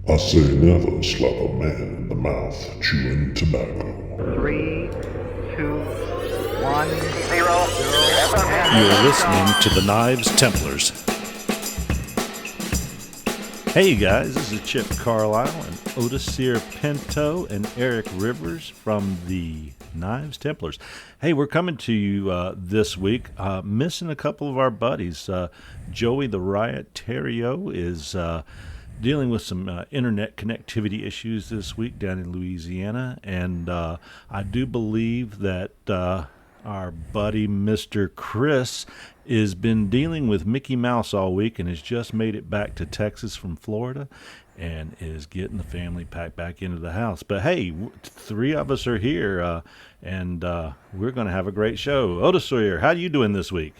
I say never slap a man in the mouth chewing tobacco. 3, 2, 1, 0, 0. You're listening to the Knives Templars. Hey guys, this is Chip Carlisle and Odacir Pinto and Eric Rivers from the Knives Templars. Hey, we're coming to you this week, missing a couple of our buddies. Joey TheRiot Terrio is dealing with some internet connectivity issues this week down in Louisiana, and I do believe that our buddy Mr. Chris has been dealing with Mickey Mouse all week and has just made it back to Texas from Florida and is getting the family packed back into the house. But hey, three of us are here, and we're going to have a great show. Odacir, how are you doing this week?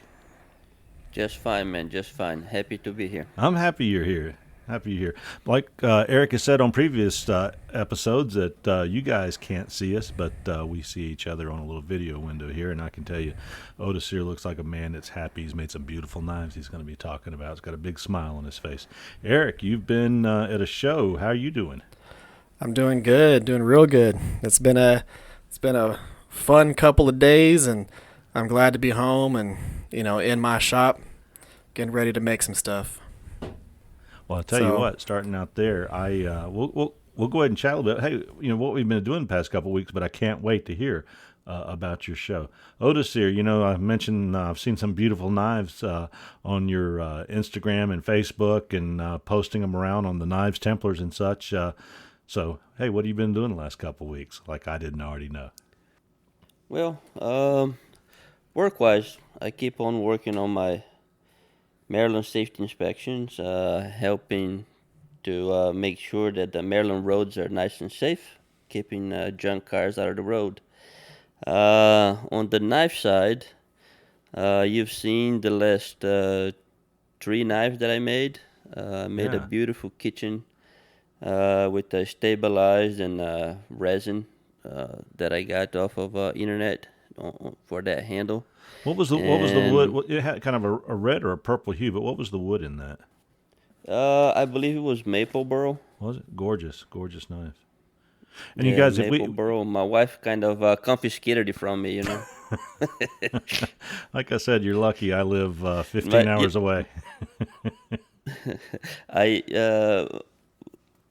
Just fine, man. Just fine. Happy to be here. I'm happy you're here. Happy you're here. Like Eric has said on previous episodes that you guys can't see us, but we see each other on a little video window here, and I can tell you Odacir looks like a man that's happy. He's made some beautiful knives he's going to be talking about. He's got a big smile on his face. Eric, you've been at a show. How are you doing? I'm doing good, doing real good. It's been a fun couple of days, and I'm glad to be home and in my shop, getting ready to make some stuff. Well, I'll tell you what, starting out there, we'll go ahead and chat a little bit. Hey, what we've been doing the past couple of weeks, but I can't wait to hear about your show. Odacir, I mentioned I've seen some beautiful knives on your Instagram and Facebook and posting them around on the Knives Templars and such. So, hey, what have you been doing the last couple of weeks, like I didn't already know? Well, work-wise, I keep on working on my Maryland safety inspections, helping to make sure that the Maryland roads are nice and safe, keeping junk cars out of the road. On the knife side, you've seen the last 3 knives that I made. Made a beautiful kitchen with a stabilized and resin that I got off of internet for that handle. What was the wood? It had kind of a red or a purple hue, but what was the wood in that? I believe it was maple burl. Was it? Gorgeous knife. And yeah, you guys, maple burl. My wife kind of confiscated it from me, Like I said, you're lucky. I live 15 hours away.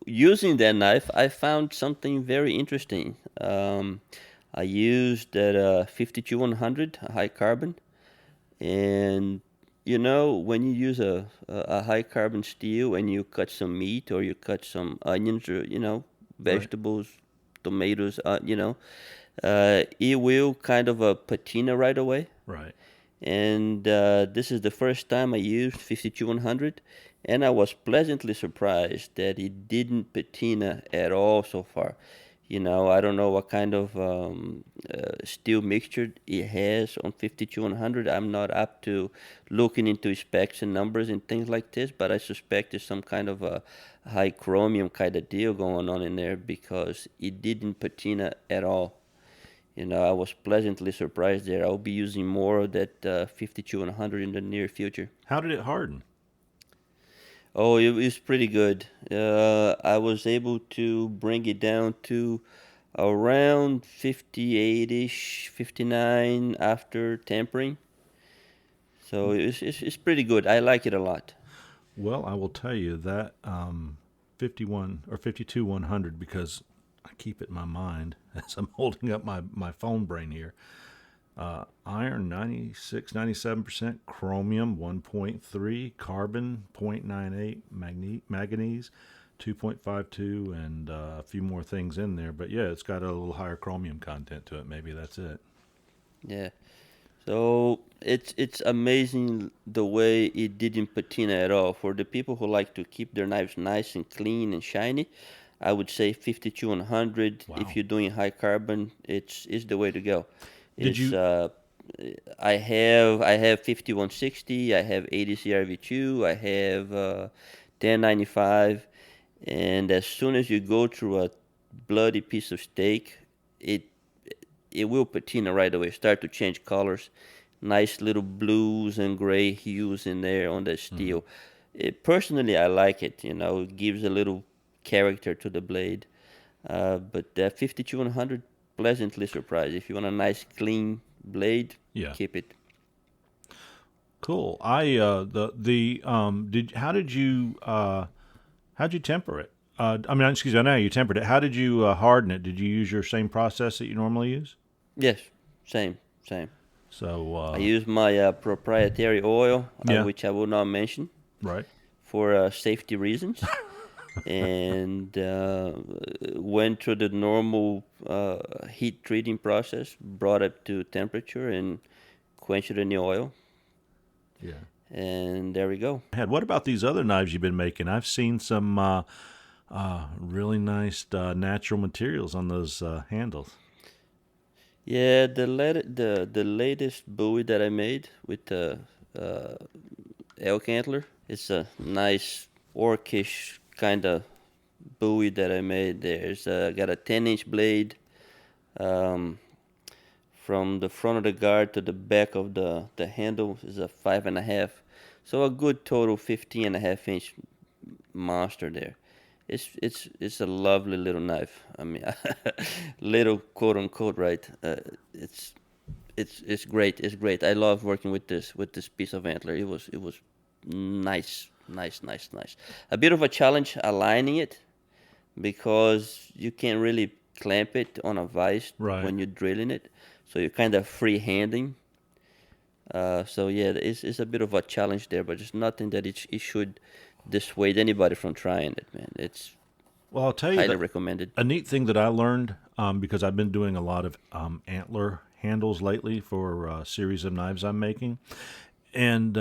Using that knife, I found something very interesting. I used that 52100 high carbon, and when you use a high carbon steel and you cut some meat or you cut some onions or vegetables, right. Tomatoes, it will kind of patina right away. Right. And this is the first time I used 52100, and I was pleasantly surprised that it didn't patina at all so far. I don't know what kind of steel mixture it has on 52100. I'm not up to looking into specs and numbers and things like this, but I suspect there's some kind of a high chromium kind of deal going on in there because it didn't patina at all. I was pleasantly surprised there. I'll be using more of that 52100 in the near future. How did it harden? Oh, it was pretty good. I was able to bring it down to around 58-ish, 59 after tampering. So it's pretty good. I like it a lot. Well, I will tell you that 51 or 52-100, because I keep it in my mind as I'm holding up my phone brain here. Iron 96, 97%, chromium 1.3, carbon 0.98, manganese 2.52, and a few more things in there. But yeah, it's got a little higher chromium content to it. Maybe that's it. Yeah. So it's amazing the way it didn't patina at all. For the people who like to keep their knives nice and clean and shiny, I would say 52-100. Wow. If you're doing high carbon, it's the way to go. I have 5160, I have 80 CRV2, I have 1095, and as soon as you go through a bloody piece of steak, it will patina right away, start to change colors, nice little blues and gray hues in there on the steel. Personally, I like it. It gives a little character to the blade. But that 5200, pleasantly surprised. If you want a nice clean blade, Yeah. keep it. Cool. How'd you temper it? I mean, excuse me, I know you tempered it. How did you harden it? Did you use your same process that you normally use? Yes, same. So, I use my proprietary oil, Yeah. which I will not mention right. for safety reasons, and went through the normal heat treating process, brought it to temperature, and quenched it in the oil, Yeah. and there we go. What about these other knives you've been making? I've seen some really nice natural materials on those handles. Yeah, the latest buoy that I made with the elk antler, it's a nice orcish kind of buoy that I made. There's got a 10-inch blade um, from the front of the guard to the back of the handle is a 5.5, so a good total 15.5-inch monster there. It's a lovely little knife. I mean, little quote unquote, right? It's great. It's great. I love working with this piece of antler. It was nice. A bit of a challenge aligning it because you can't really clamp it on a vise Right. when you're drilling it, so you're kind of free-handing. So yeah, it's a bit of a challenge there, but it's nothing that it should dissuade anybody from trying it, man. It's Well, I'll tell you highly that recommended. a neat thing that I learned because I've been doing a lot of antler handles lately for a series of knives I'm making, and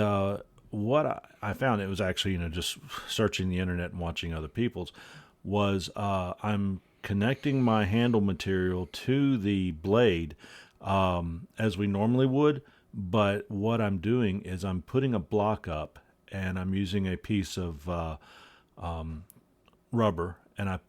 what I found, it was actually just searching the internet and watching other people's, was I'm connecting my handle material to the blade as we normally would, but what I'm doing is I'm putting a block up and I'm using a piece of rubber, and I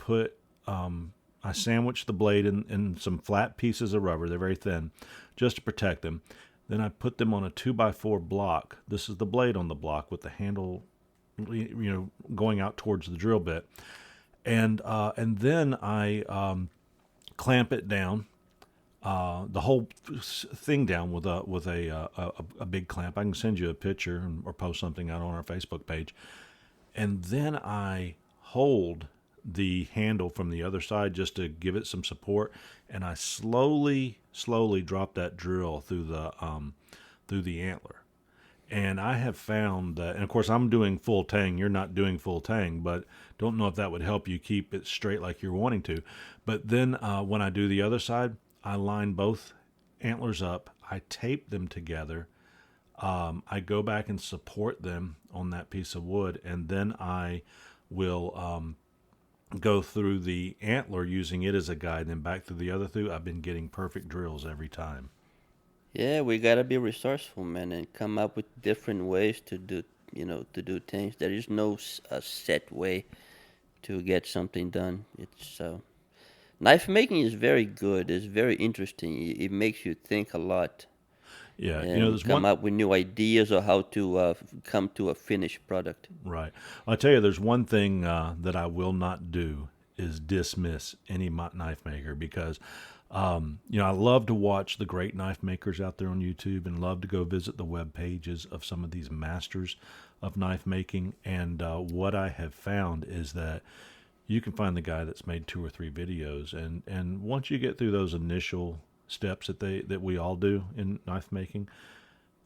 sandwich the blade in some flat pieces of rubber. They're very thin, just to protect them. Then I put them on a 2x4 block. This is the blade on the block with the handle, going out towards the drill bit, and then I clamp it down, the whole thing down with a big clamp. I can send you a picture or post something out on our Facebook page, and then I hold the handle from the other side just to give it some support, and I slowly drop that drill through the antler. And I have found that, and of course I'm doing full tang. You're not doing full tang, but don't know if that would help you keep it straight like you're wanting to. But then when I do the other side, I line both antlers up, I tape them together, I go back and support them on that piece of wood, and then I will go through the antler using it as a guide, then back through the other two. I've been getting perfect drills every time. Yeah, we gotta be resourceful, man, and come up with different ways to do things. There is no a set way to get something done. It's knife making is very good. It's very interesting. It makes you think a lot Yeah, and there's come one. up with new ideas of how to come to a finished product. Right. I'll tell you, there's one thing that I will not do is dismiss any knife maker, because, I love to watch the great knife makers out there on YouTube and love to go visit the web pages of some of these masters of knife making. And what I have found is that you can find the guy that's made 2 or 3 videos, and once you get through those initial steps that we all do in knife making,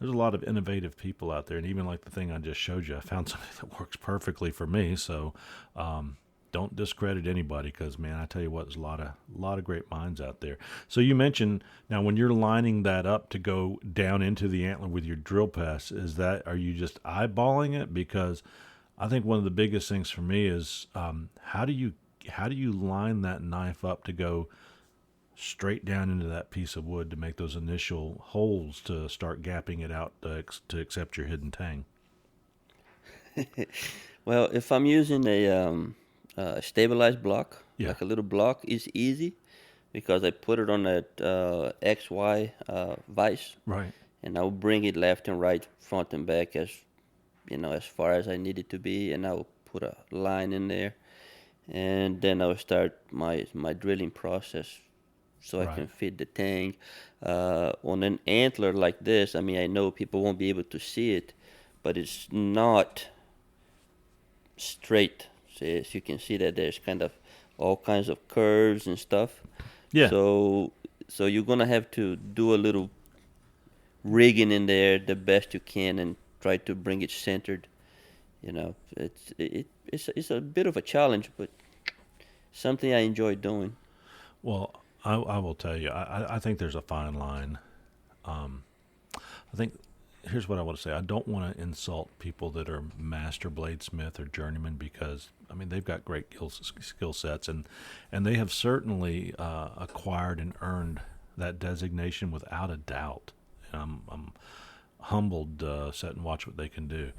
there's a lot of innovative people out there. And even like the thing I just showed you, I found something that works perfectly for me. So don't discredit anybody, because, man, I tell you what, there's a lot of great minds out there. So you mentioned, now when you're lining that up to go down into the antler with your drill press, are you just eyeballing it? Because I think one of the biggest things for me is how do you line that knife up to go straight down into that piece of wood to make those initial holes to start gapping it out to accept your hidden tang? Well, if I'm using a stabilized block, Yeah. like a little block, it's easy because I put it on that XY vise, Right. and I'll bring it left and right, front and back, as far as I need it to be, and I'll put a line in there, and then I'll start my drilling process so I Right. can fit the tang. On an antler like this, I mean, I know people won't be able to see it, but it's not straight. So as you can see that there's kind of all kinds of curves and stuff. Yeah. So you're gonna have to do a little rigging in there the best you can and try to bring it centered. You know, it's a bit of a challenge, but something I enjoy doing. Well, I will tell you, I think there's a fine line. I think here's what I want to say. I don't want to insult people that are master bladesmith or journeyman because I mean they've got great skill sets and they have certainly acquired and earned that designation without a doubt. I'm humbled to sit and watch what they can do.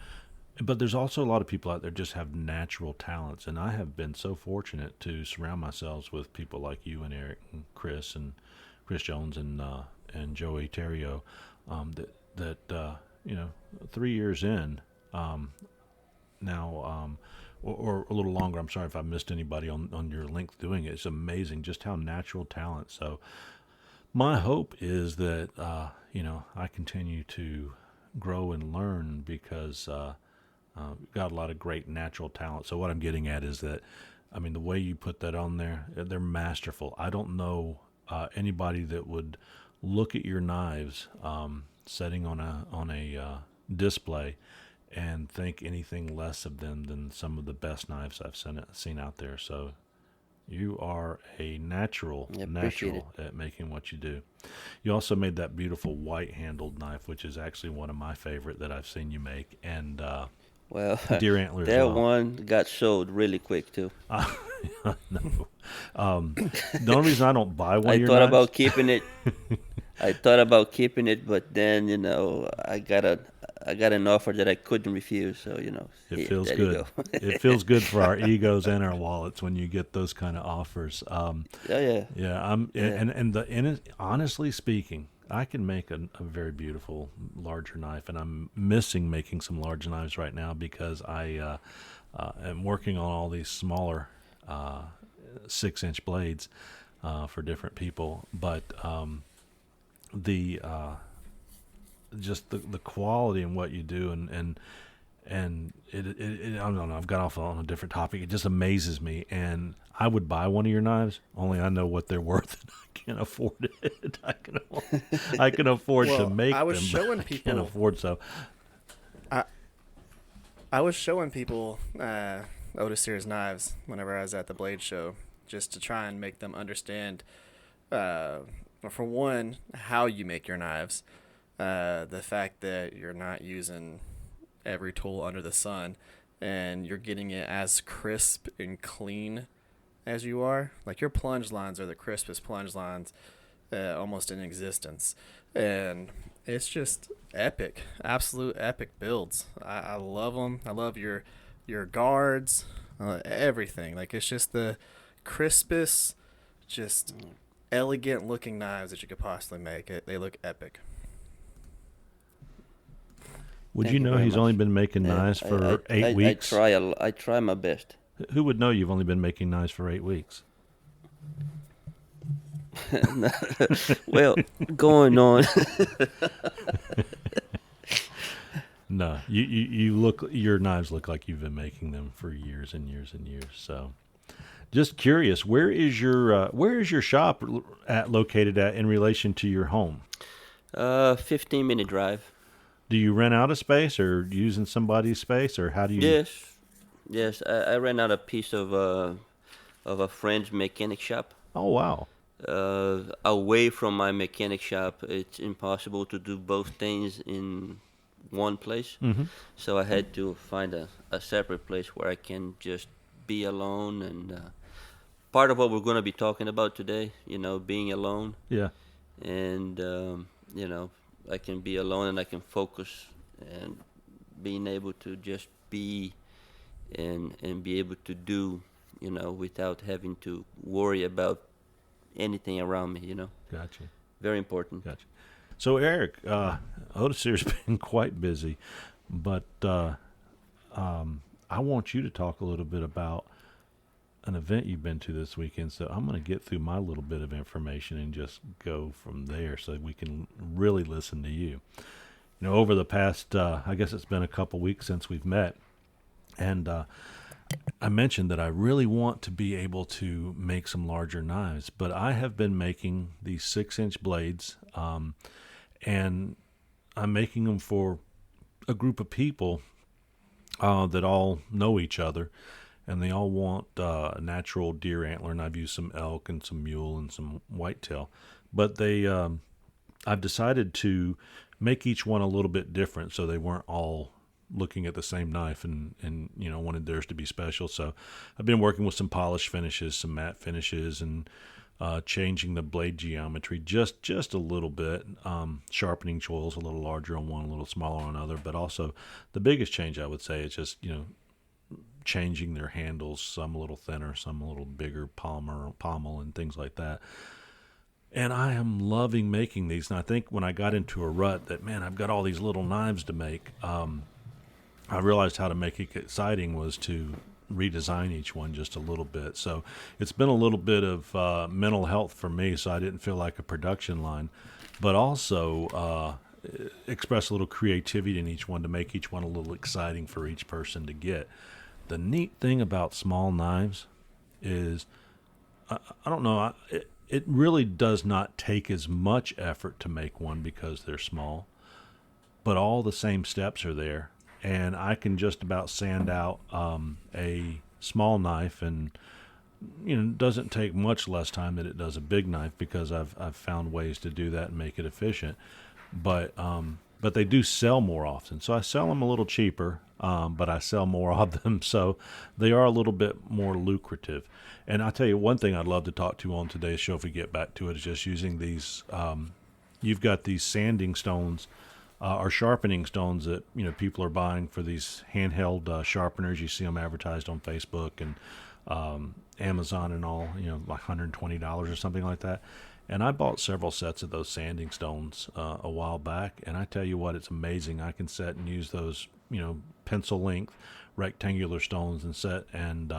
But there's also a lot of people out there just have natural talents, and I have been so fortunate to surround myself with people like you and Eric and Chris Jones and Joey Terrio, that you know 3 years in now or a little longer. I'm sorry if I missed anybody on your length doing it. It's amazing just how natural talent. So my hope is that you know I continue to grow and learn because. Got a lot of great natural talent. So what I'm getting at is that, I mean, the way you put that on there, they're masterful. I don't know anybody that would look at your knives setting on a display and think anything less of them than some of the best knives I've seen out there. So you are a natural at making what you do. You also made that beautiful white-handled knife, which is actually one of my favorite that I've seen you make, and Well, deer antler as that well. one got sold really quick too. No. The only reason I don't buy one I of your thought knives, about keeping it. I thought about keeping it, but then you know I got an offer that I couldn't refuse. So you know, it here, feels there you good. go. It feels good for our egos and our wallets when you get those kind of offers. Oh yeah, Yeah, yeah. honestly speaking, I can make a very beautiful larger knife, and I'm missing making some large knives right now because I am working on all these smaller 6-inch blades for different people. But the just the quality in what you do and it I don't know, I've got off on a different topic. It just amazes me, and I would buy one of your knives, only I know what they're worth and I can't afford it. I can afford to Well, make I was them, showing but I can't people- afford so. I was showing people Odacir's knives whenever I was at the blade show, just to try and make them understand, for one, how you make your knives, the fact that you're not using every tool under the sun, and you're getting it as crisp and clean as you are. Like your plunge lines are the crispest plunge lines almost in existence, and it's just epic, absolute epic builds. I love them. I love your guards, everything. Like it's just the crispest, just elegant looking knives that you could possibly make. They look epic. Would Thank you you know very he's much. only been making Yeah, knives for 8 weeks? I try my best. Who would know you've only been making knives for 8 weeks? Well, going on. No, you look, your knives look like you've been making them for years and years and years. So, just curious, where is your shop located at in relation to your home? 15-minute drive. Do you rent out a space or using somebody's space, or how do you? Yes. I ran out a piece of a friend's mechanic shop. Oh wow. Away from my mechanic shop, it's impossible to do both things in one place. Mm-hmm. So I had to find a separate place where I can just be alone. And part of what we're going to be talking about today, you know, being alone. Yeah. And, you know, I can be alone and I can focus and being able to just be and be able to do, you know, without having to worry about anything around me, you know. Gotcha. Very important. Gotcha. So Eric, Odacir's been quite busy, but I want you to talk a little bit about an event you've been to this weekend, so I'm going to get through my little bit of information and just go from there so we can really listen to you. Over the past, I guess it's been a couple weeks since we've met, and I mentioned that I really want to be able to make some larger knives, but I have been making these 6-inch blades, and I'm making them for a group of people that all know each other, and they all want natural deer antler, and I've used some elk and some mule and some whitetail. But I've decided to make each one a little bit different so they weren't all looking at the same knife and wanted theirs to be special. So I've been working with some polish finishes, some matte finishes, and changing the blade geometry just a little bit, sharpening choils a little larger on one, a little smaller on another. But also the biggest change I would say is just changing their handles, some a little thinner, some a little bigger pommel and things like that. And I am loving making these. And I think when I got into a rut that, man, I've got all these little knives to make, I realized how to make it exciting was to redesign each one just a little bit. So it's been a little bit of mental health for me, so I didn't feel like a production line, but also express a little creativity in each one to make each one a little exciting for each person to get. The neat thing about small knives is, I don't know, it really does not take as much effort to make one because they're small, but all the same steps are there. And I can just about sand out a small knife, and it doesn't take much less time than it does a big knife because I've found ways to do that and make it efficient. But they do sell more often, so I sell them a little cheaper, but I sell more of them, so they are a little bit more lucrative. And I'll tell you one thing I'd love to talk to you on today's show, if we get back to it, is just using these. You've got these sanding stones. Or sharpening stones that people are buying for these handheld sharpeners. You see them advertised on Facebook and Amazon and all, like $120 or something like that. And I bought several sets of those sanding stones a while back, and I tell you what, it's amazing. I can set and use those pencil length rectangular stones and set and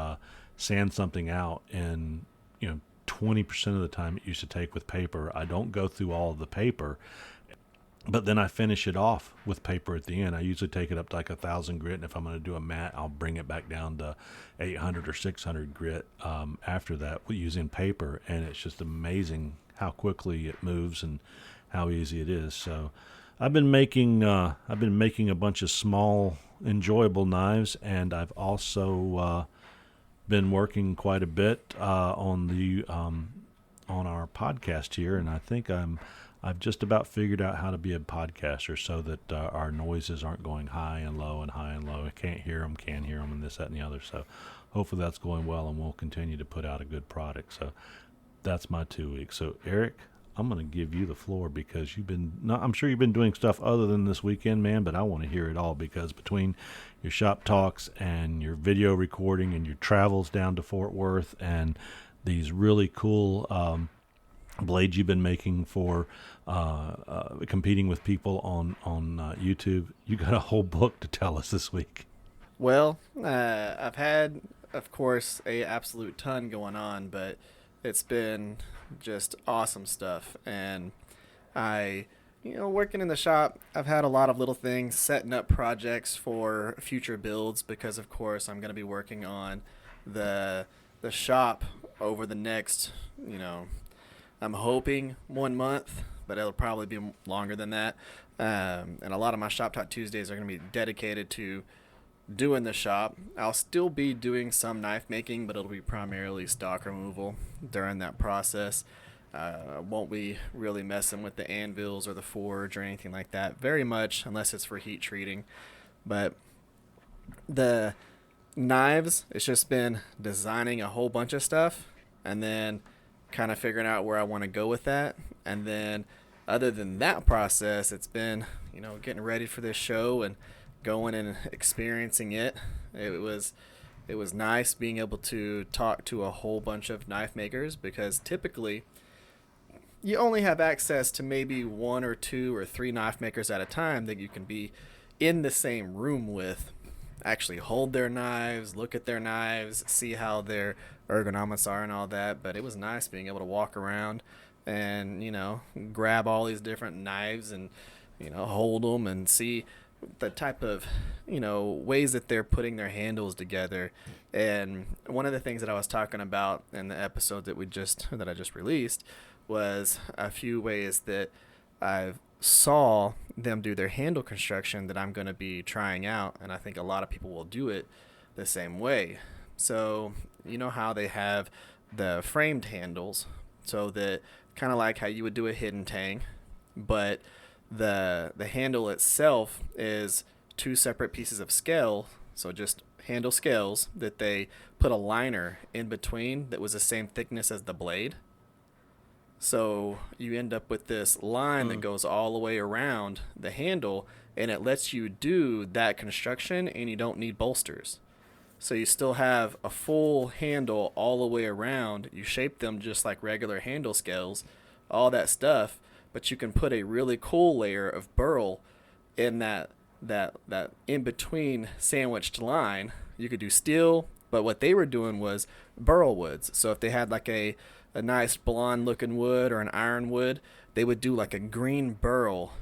sand something out in 20% of the time it used to take with paper. I don't go through all of the paper, but then I finish it off with paper at the end. I usually take it up to like 1,000 grit, and if I'm going to do a matte, I'll bring it back down to 800 or 600 grit after that using paper, and it's just amazing how quickly it moves and how easy it is. So I've been making a bunch of small, enjoyable knives, and I've also been working quite a bit on our podcast here, and I think I've just about figured out how to be a podcaster so that our noises aren't going high and low and high and low. I can't hear them, and this, that, and the other. So hopefully that's going well, and we'll continue to put out a good product. So that's my 2 weeks. So Eric, I'm going to give you the floor because I'm sure you've been doing stuff other than this weekend, man, but I want to hear it all because between your shop talks and your video recording and your travels down to Fort Worth and these really cool blades you've been making for competing with people on YouTube, you got a whole book to tell us this week. Well, I've had, of course, a absolute ton going on, but it's been just awesome stuff. And working in the shop, I've had a lot of little things, setting up projects for future builds because, of course, I'm going to be working on the shop over the next, I'm hoping 1 month, but it'll probably be longer than that. And a lot of my Shop Talk Tuesdays are going to be dedicated to doing the shop. I'll still be doing some knife making, but it'll be primarily stock removal during that process. Won't be really messing with the anvils or the forge or anything like that, very much, unless it's for heat treating. But the knives, it's just been designing a whole bunch of stuff and then kind of figuring out where I want to go with that. And then other than that process, it's been, getting ready for this show and going and experiencing it. It was nice being able to talk to a whole bunch of knife makers because typically you only have access to maybe 1 or 2 or 3 knife makers at a time that you can be in the same room with, actually hold their knives, look at their knives, see how they're ergonomics are and all that, but it was nice being able to walk around and, grab all these different knives and, hold them and see the type of, ways that they're putting their handles together. And one of the things that I was talking about in the episode that I just released was a few ways that I saw them do their handle construction that I'm going to be trying out, and I think a lot of people will do it the same way. So you know how they have the framed handles, so that kind of like how you would do a hidden tang, but the handle itself is two separate pieces of scale, so just handle scales that they put a liner in between that was the same thickness as the blade. So you end up with this line that goes all the way around the handle, and it lets you do that construction, and you don't need bolsters. So you still have a full handle all the way around. You shape them just like regular handle scales, all that stuff, but you can put a really cool layer of burl in that in between sandwiched line. You could do steel, but what they were doing was burl woods. So if they had like a nice blonde looking wood or an iron wood, they would do like a green burl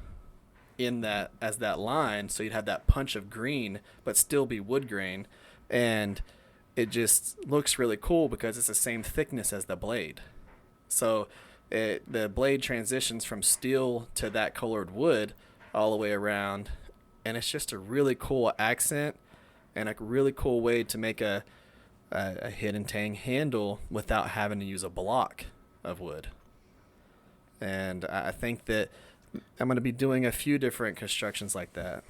in that as that line, so you'd have that punch of green but still be wood grain, and it just looks really cool because it's the same thickness as the blade. So the blade transitions from steel to that colored wood all the way around, and it's just a really cool accent and a really cool way to make a hidden tang handle without having to use a block of wood. And I think that I'm going to be doing a few different constructions like that.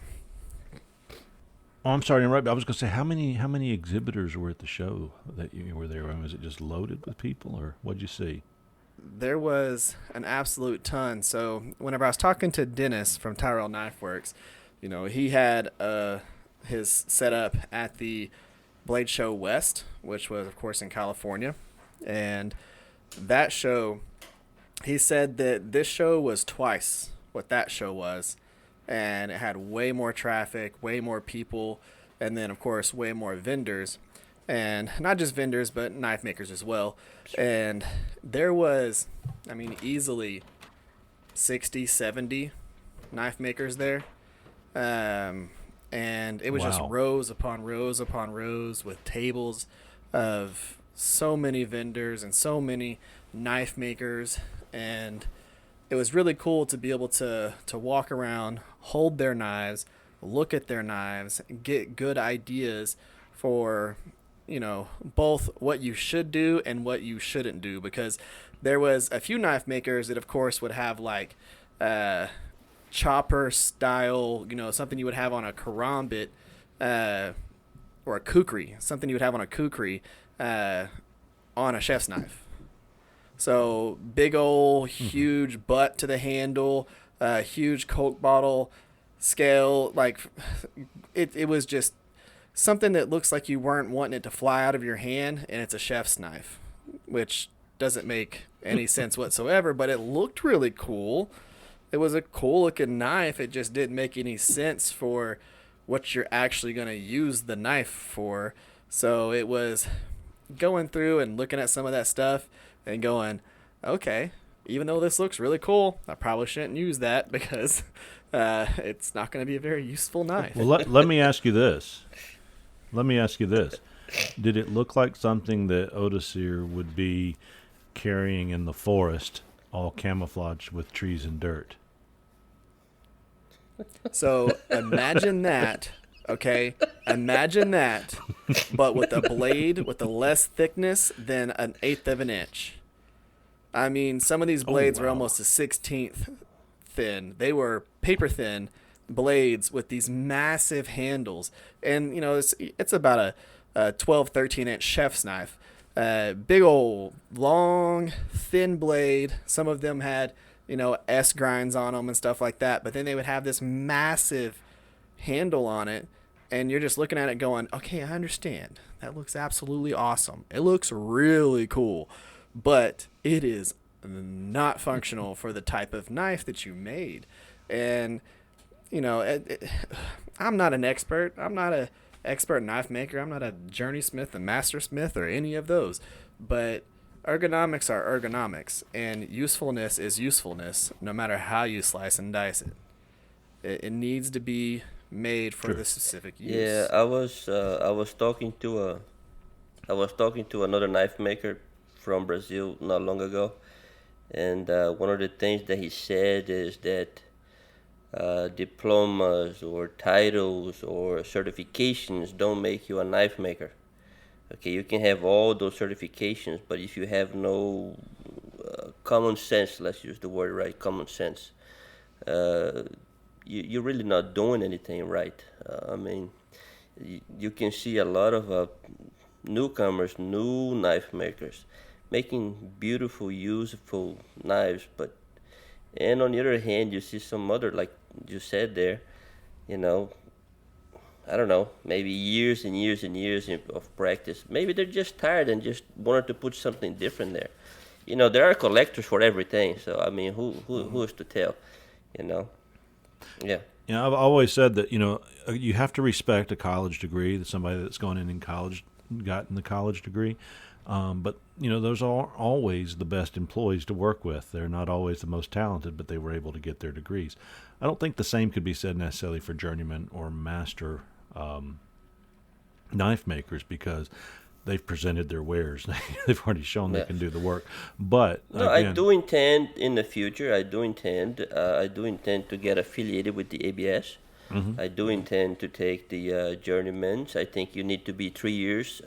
Oh, I'm sorry to interrupt. I was going to say, how many exhibitors were at the show that you were there? Was it just loaded with people, or what did you see? There was an absolute ton. So whenever I was talking to Dennis from Tyrell Knife Works, he had his setup at the Blade Show West, which was, of course, in California. And that show, he said that this show was twice what that show was. And it had way more traffic, way more people, and then, of course, way more vendors. And not just vendors, but knife makers as well. And there was, easily 60, 70 knife makers there. And it was just rows upon rows upon rows with tables of so many vendors and so many knife makers. And it was really cool to be able to walk around, hold their knives, look at their knives, get good ideas for, both what you should do and what you shouldn't do. Because there was a few knife makers that, of course, would have like chopper style, something you would have on a karambit or a kukri, something you would have on a kukri on a chef's knife. So big old huge butt to the handle, huge Coke bottle scale. Like it was just something that looks like you weren't wanting it to fly out of your hand, and it's a chef's knife, which doesn't make any sense whatsoever, but it looked really cool. It was a cool looking knife. It just didn't make any sense for what you're actually going to use the knife for. So it was going through and looking at some of that stuff and going, okay, even though this looks really cool, I probably shouldn't use that because it's not going to be a very useful knife. Well, let me ask you this. Did it look like something that Odacir would be carrying in the forest, all camouflaged with trees and dirt? So imagine that, okay? Imagine that, but with a blade with a less thickness than 1/8 of an inch. Some of these blades were almost a 16th thin. They were paper thin blades with these massive handles. And, it's about a 12, 13-inch chef's knife. Big old, long, thin blade. Some of them had, S grinds on them and stuff like that. But then they would have this massive handle on it. And you're just looking at it going, okay, I understand. That looks absolutely awesome. It looks really cool. But it is not functional for the type of knife that you made. And, I'm not an expert. I'm not an expert knife maker. I'm not a journey smith, a master smith, or any of those. but ergonomics are ergonomics, and usefulness is usefulness, no matter how you slice and dice it. It needs to be made for Sure. the specific Yeah, use. I was talking to another knife maker from Brazil not long ago, and one of the things that he said is that diplomas or titles or certifications don't make you a knife maker. Okay, you can have all those certifications, but if you have no common sense, let's use the word right, common sense, uh, you're really not doing anything right. I mean, you can see a lot of newcomers, new knife makers, making beautiful, useful knives, but and on the other hand, you see some other, like you said there, you know, I don't know, maybe years and years and years of practice. Maybe they're just tired and just wanted to put something different there. There are collectors for everything. So I mean, who is to tell? You know, yeah, I've always said that you have to respect a college degree. That somebody that's gone in college, gotten the college degree. But those are always the best employees to work with. They're not always the most talented, but they were able to get their degrees. I don't think the same could be said necessarily for journeyman or master knife makers, because they've presented their wares. They've already shown they yes. can do the work. But No, I again, do intend in the future. I do intend to get affiliated with the ABS. I do intend to take the journeyman's. I think you need to be 3 years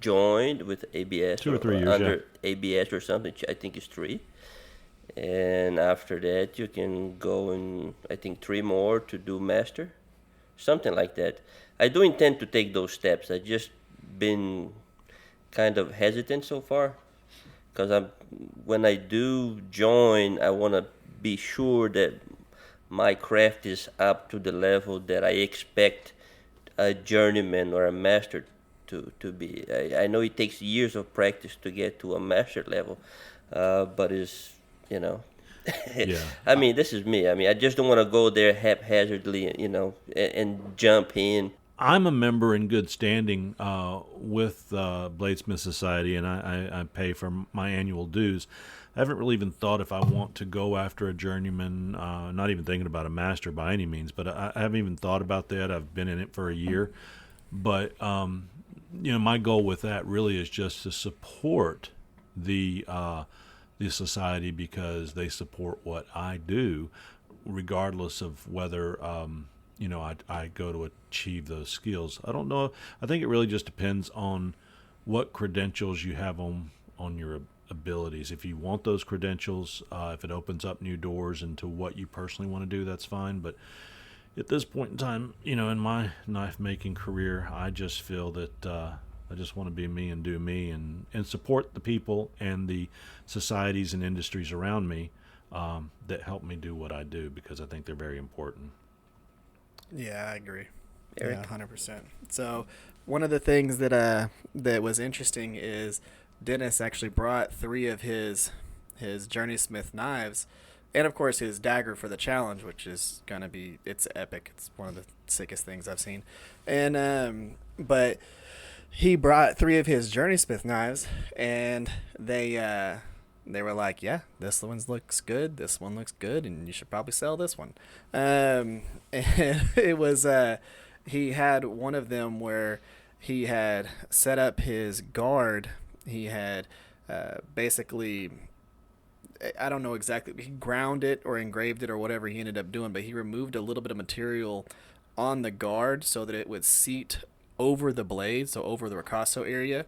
joined with ABS 2 or 3 years, under ABS or something. I think it's 3. And after that, you can go in, I think, 3 more to do master, something like that. I do intend to take those steps. I just been kind of hesitant so far because when I do join, I want to be sure that my craft is up to the level that I expect a journeyman or a master to be. I know it takes years of practice to get to a master level, but it's, yeah. I mean, this is me. I mean, I just don't want to go there haphazardly, and jump in. I'm a member in good standing with Bladesmith Society, and I pay for my annual dues. I haven't really even thought if I want to go after a journeyman, not even thinking about a master by any means, but I haven't even thought about that. I've been in it for a year. But, my goal with that really is just to support the society, because they support what I do, regardless of whether I go to achieve those skills. I don't know. I think it really just depends on what credentials you have on your abilities. If you want those credentials, if it opens up new doors into what you personally want to do, that's fine. But at this point in time, in my knife making career, I just feel that I just want to be me and do me, and support the people and the societies and industries around me that help me do what I do, because I think they're very important. Yeah, I agree. Eric? Yeah, 100%. So one of the things that was interesting is Dennis actually brought 3 of his Journey Smith knives, and of course his dagger for the challenge, which is gonna be, it's epic. It's one of the sickest things I've seen. And but he brought 3 of his Journey Smith knives, and they were like, yeah, this one looks good, this one looks good, and you should probably sell this one. And it was he had one of them where he had set up his guard. He had basically, I don't know exactly, he ground it or engraved it or whatever he ended up doing, but he removed a little bit of material on the guard so that it would seat over the blade, so over the ricasso area,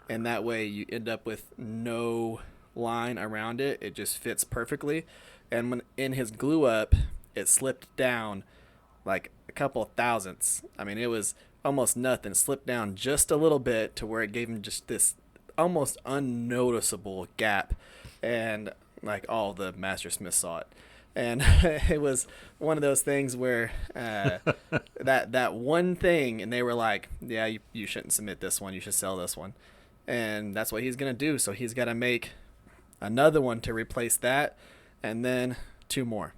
and that way you end up with no line around it. It just fits perfectly. And when in his glue up, it slipped down like a couple of thousandths. I mean, it was almost nothing. Slipped down just a little bit to where it gave him just this almost unnoticeable gap, and like all the master smiths saw it. And it was one of those things where that one thing, and they were like, yeah, you shouldn't submit this one, you should sell this one. And that's what he's going to do. So he's got to make another one to replace that, and then 2 more.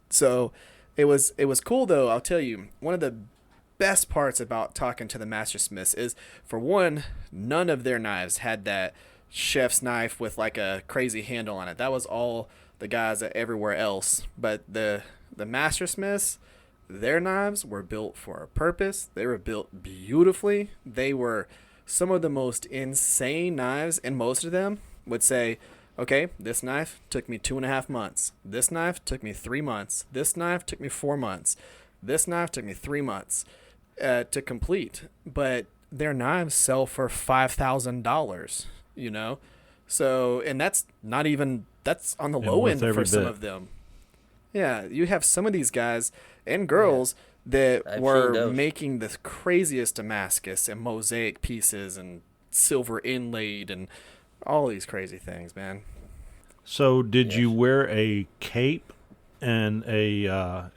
So it was cool, though. I'll tell you, one of the best parts about talking to the master smiths is, for one, none of their knives had that chef's knife with like a crazy handle on it. That was all the guys everywhere else. But the master smiths, their knives were built for a purpose. They were built beautifully. They were some of the most insane knives, and most of them would say, okay, this knife took me 2.5 months. This knife took me 3 months. This knife took me 4 months. This knife took me 3 months to complete. But their knives sell for $5,000, you know? So, and that's not even, that's on the low end for some of them. Yeah, you have some of these guys and girls that were making the craziest Damascus and mosaic pieces and silver inlaid and all these crazy things, man. So, did you wear a cape and a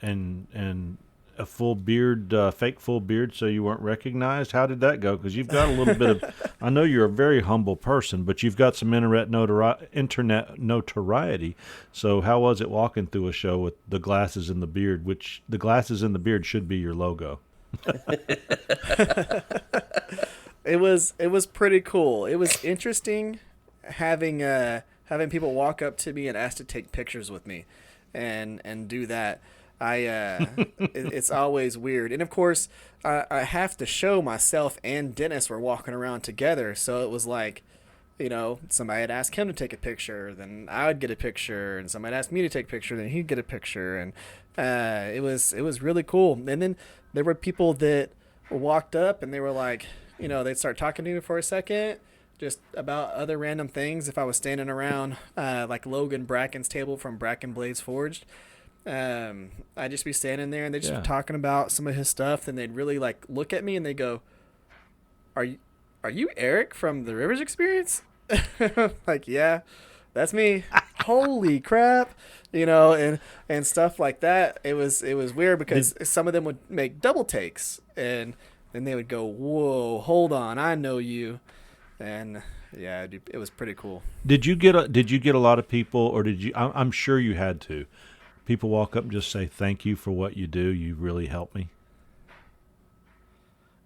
full beard, fake full beard, so you weren't recognized? How did that go? Because you've got a little bit of, I know you're a very humble person, but you've got some internet notoriety. So, how was it walking through a show with the glasses and the beard? Which the glasses and the beard should be your logo. It was pretty cool. It was interesting having people walk up to me and ask to take pictures with me, and do that. It's always weird, and of course I have to show myself and Dennis were walking around together, so it was like, you know, somebody would ask him to take a picture, then I would get a picture, and somebody asked me to take a picture, then he'd get a picture, and it was really cool. And then there were people that walked up and they were like, you know, they'd start talking to me for a second, just about other random things. If I was standing around like Logan Bracken's table from Bracken Blades Forged, I'd just be standing there and they'd just be talking about some of his stuff. Then they'd really like look at me and they go, "Are you Eric from the Rivers Experience?" Like, yeah, that's me. Holy crap, you know, and stuff like that. It was weird because some of them would make double takes and then they would go, "Whoa, hold on, I know you," and yeah, it was pretty cool. Did you get a lot of people, or did you? I'm sure you had to. People walk up and just say, "Thank you for what you do. You really helped me."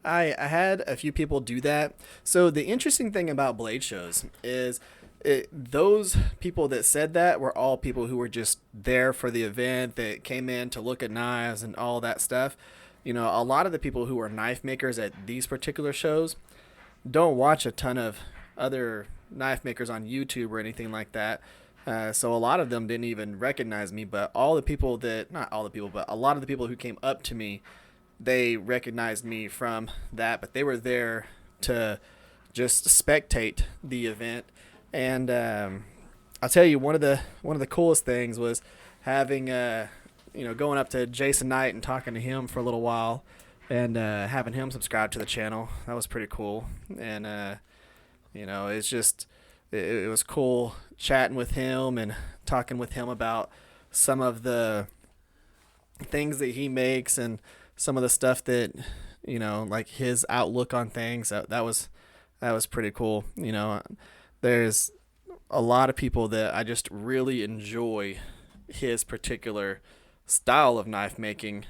I had a few people do that. So the interesting thing about blade shows is those people that said that were all people who were just there for the event, that came in to look at knives and all that stuff. You know, a lot of the people who are knife makers at these particular shows don't watch a ton of other knife makers on YouTube or anything like that. So a lot of them didn't even recognize me, but not all the people, but a lot of the people who came up to me, they recognized me from that, but they were there to just spectate the event. And I'll tell you, one of the coolest things was having going up to Jason Knight and talking to him for a little while, and having him subscribe to the channel. That was pretty cool. And it's just it was cool chatting with him and talking with him about some of the things that he makes and some of the stuff that, you know, like his outlook on things. That was pretty cool. You know, there's a lot of people that I just really enjoy his particular style of knife making.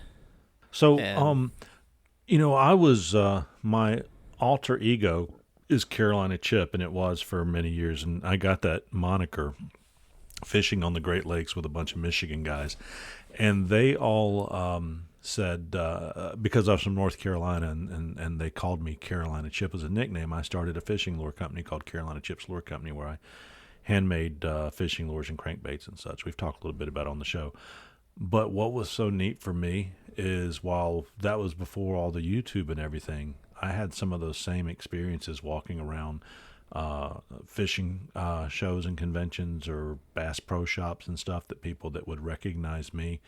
So, I was my alter ego is Carolina Chip, and it was for many years, and I got that moniker fishing on the Great Lakes with a bunch of Michigan guys, and they all said, because I was from North Carolina, and they called me Carolina Chip as a nickname, I started a fishing lure company called Carolina Chip's Lure Company, where I handmade fishing lures and crankbaits and such. We've talked a little bit about it on the show. But what was so neat for me is, while that was before all the YouTube and everything, I had some of those same experiences walking around fishing shows and conventions or Bass Pro Shops and stuff, that people that would recognize me.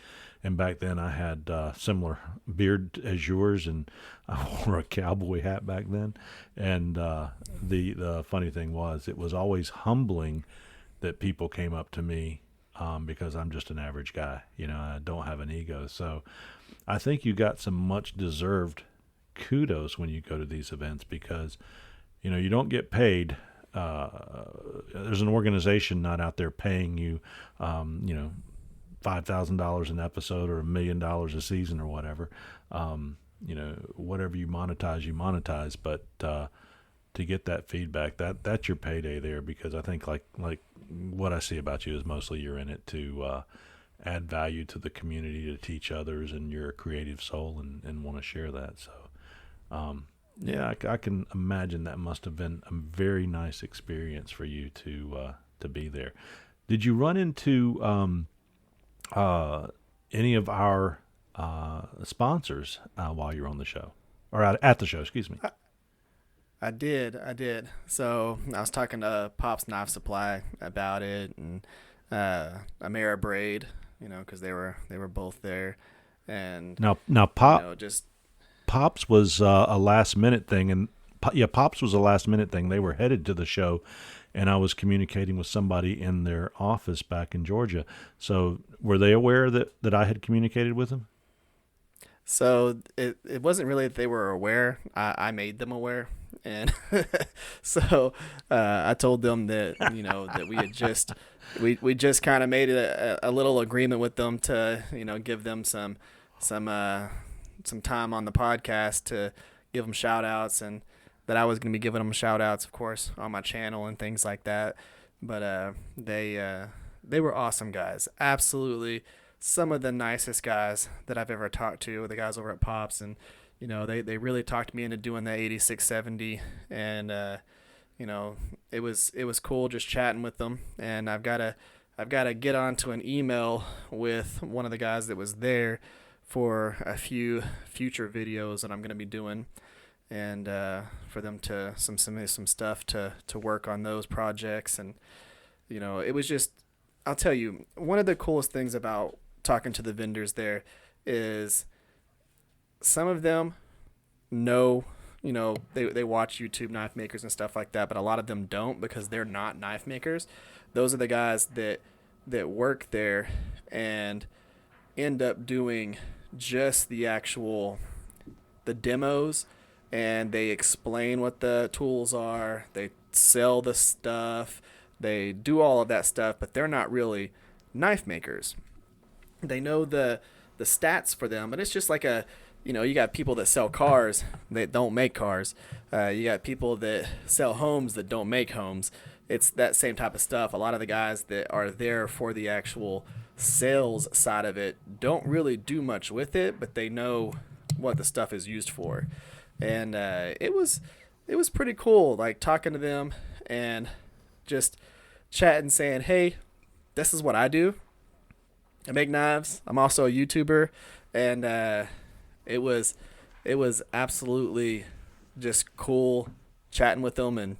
And back then I had similar beard as yours, and I wore a cowboy hat back then. And the funny thing was, it was always humbling that people came up to me because I'm just an average guy. You know, I don't have an ego. So I think you got some much deserved kudos when you go to these events, because you know you don't get paid. There's an organization not out there paying you $5,000 an episode or $1 million a season or whatever. whatever you monetize, but to get that feedback, that's your payday there, because I think like what I see about you is mostly you're in it to add value to the community, to teach others, and you're a creative soul and want to share that. So yeah, I can imagine that must have been a very nice experience for you to be there. Did you run into any of our sponsors while you're on the show, or at the show? Excuse me. I did. So I was talking to Pop's Knife Supply about it, and Amara Braid, because they were both there, and Now Pop just Pops was a last minute thing, and Pops was a last minute thing. They were headed to the show, and I was communicating with somebody in their office back in Georgia. So were they aware that I had communicated with them? So it wasn't really that they were aware. I made them aware, and so I told them that that we had we just kind of made a little agreement with them to give them some time on the podcast to give them shout outs, and that I was going to be giving them shout outs, of course, on my channel and things like that. But they were awesome guys. Absolutely some of the nicest guys that I've ever talked to, the guys over at Pops. And, they really talked me into doing the 8670. And, it was cool just chatting with them. And I've got to get onto an email with one of the guys that was there for a few future videos that I'm going to be doing, and for them to some stuff to work on those projects. And it was just, I'll tell you, one of the coolest things about talking to the vendors there is some of them know, they watch YouTube knife makers and stuff like that, but a lot of them don't, because they're not knife makers. Those are the guys that work there and end up doing just the demos, and they explain what the tools are, they sell the stuff, they do all of that stuff, but they're not really knife makers. They know the stats for them, but it's just like you got people that sell cars that don't make cars. You got people that sell homes that don't make homes. It's that same type of stuff. A lot of the guys that are there for the actual sales side of it don't really do much with it, but they know what the stuff is used for. And it was pretty cool, like talking to them and just chatting, saying, hey, this is what I do. I make knives. I'm also a YouTuber. And it was absolutely just cool chatting with them and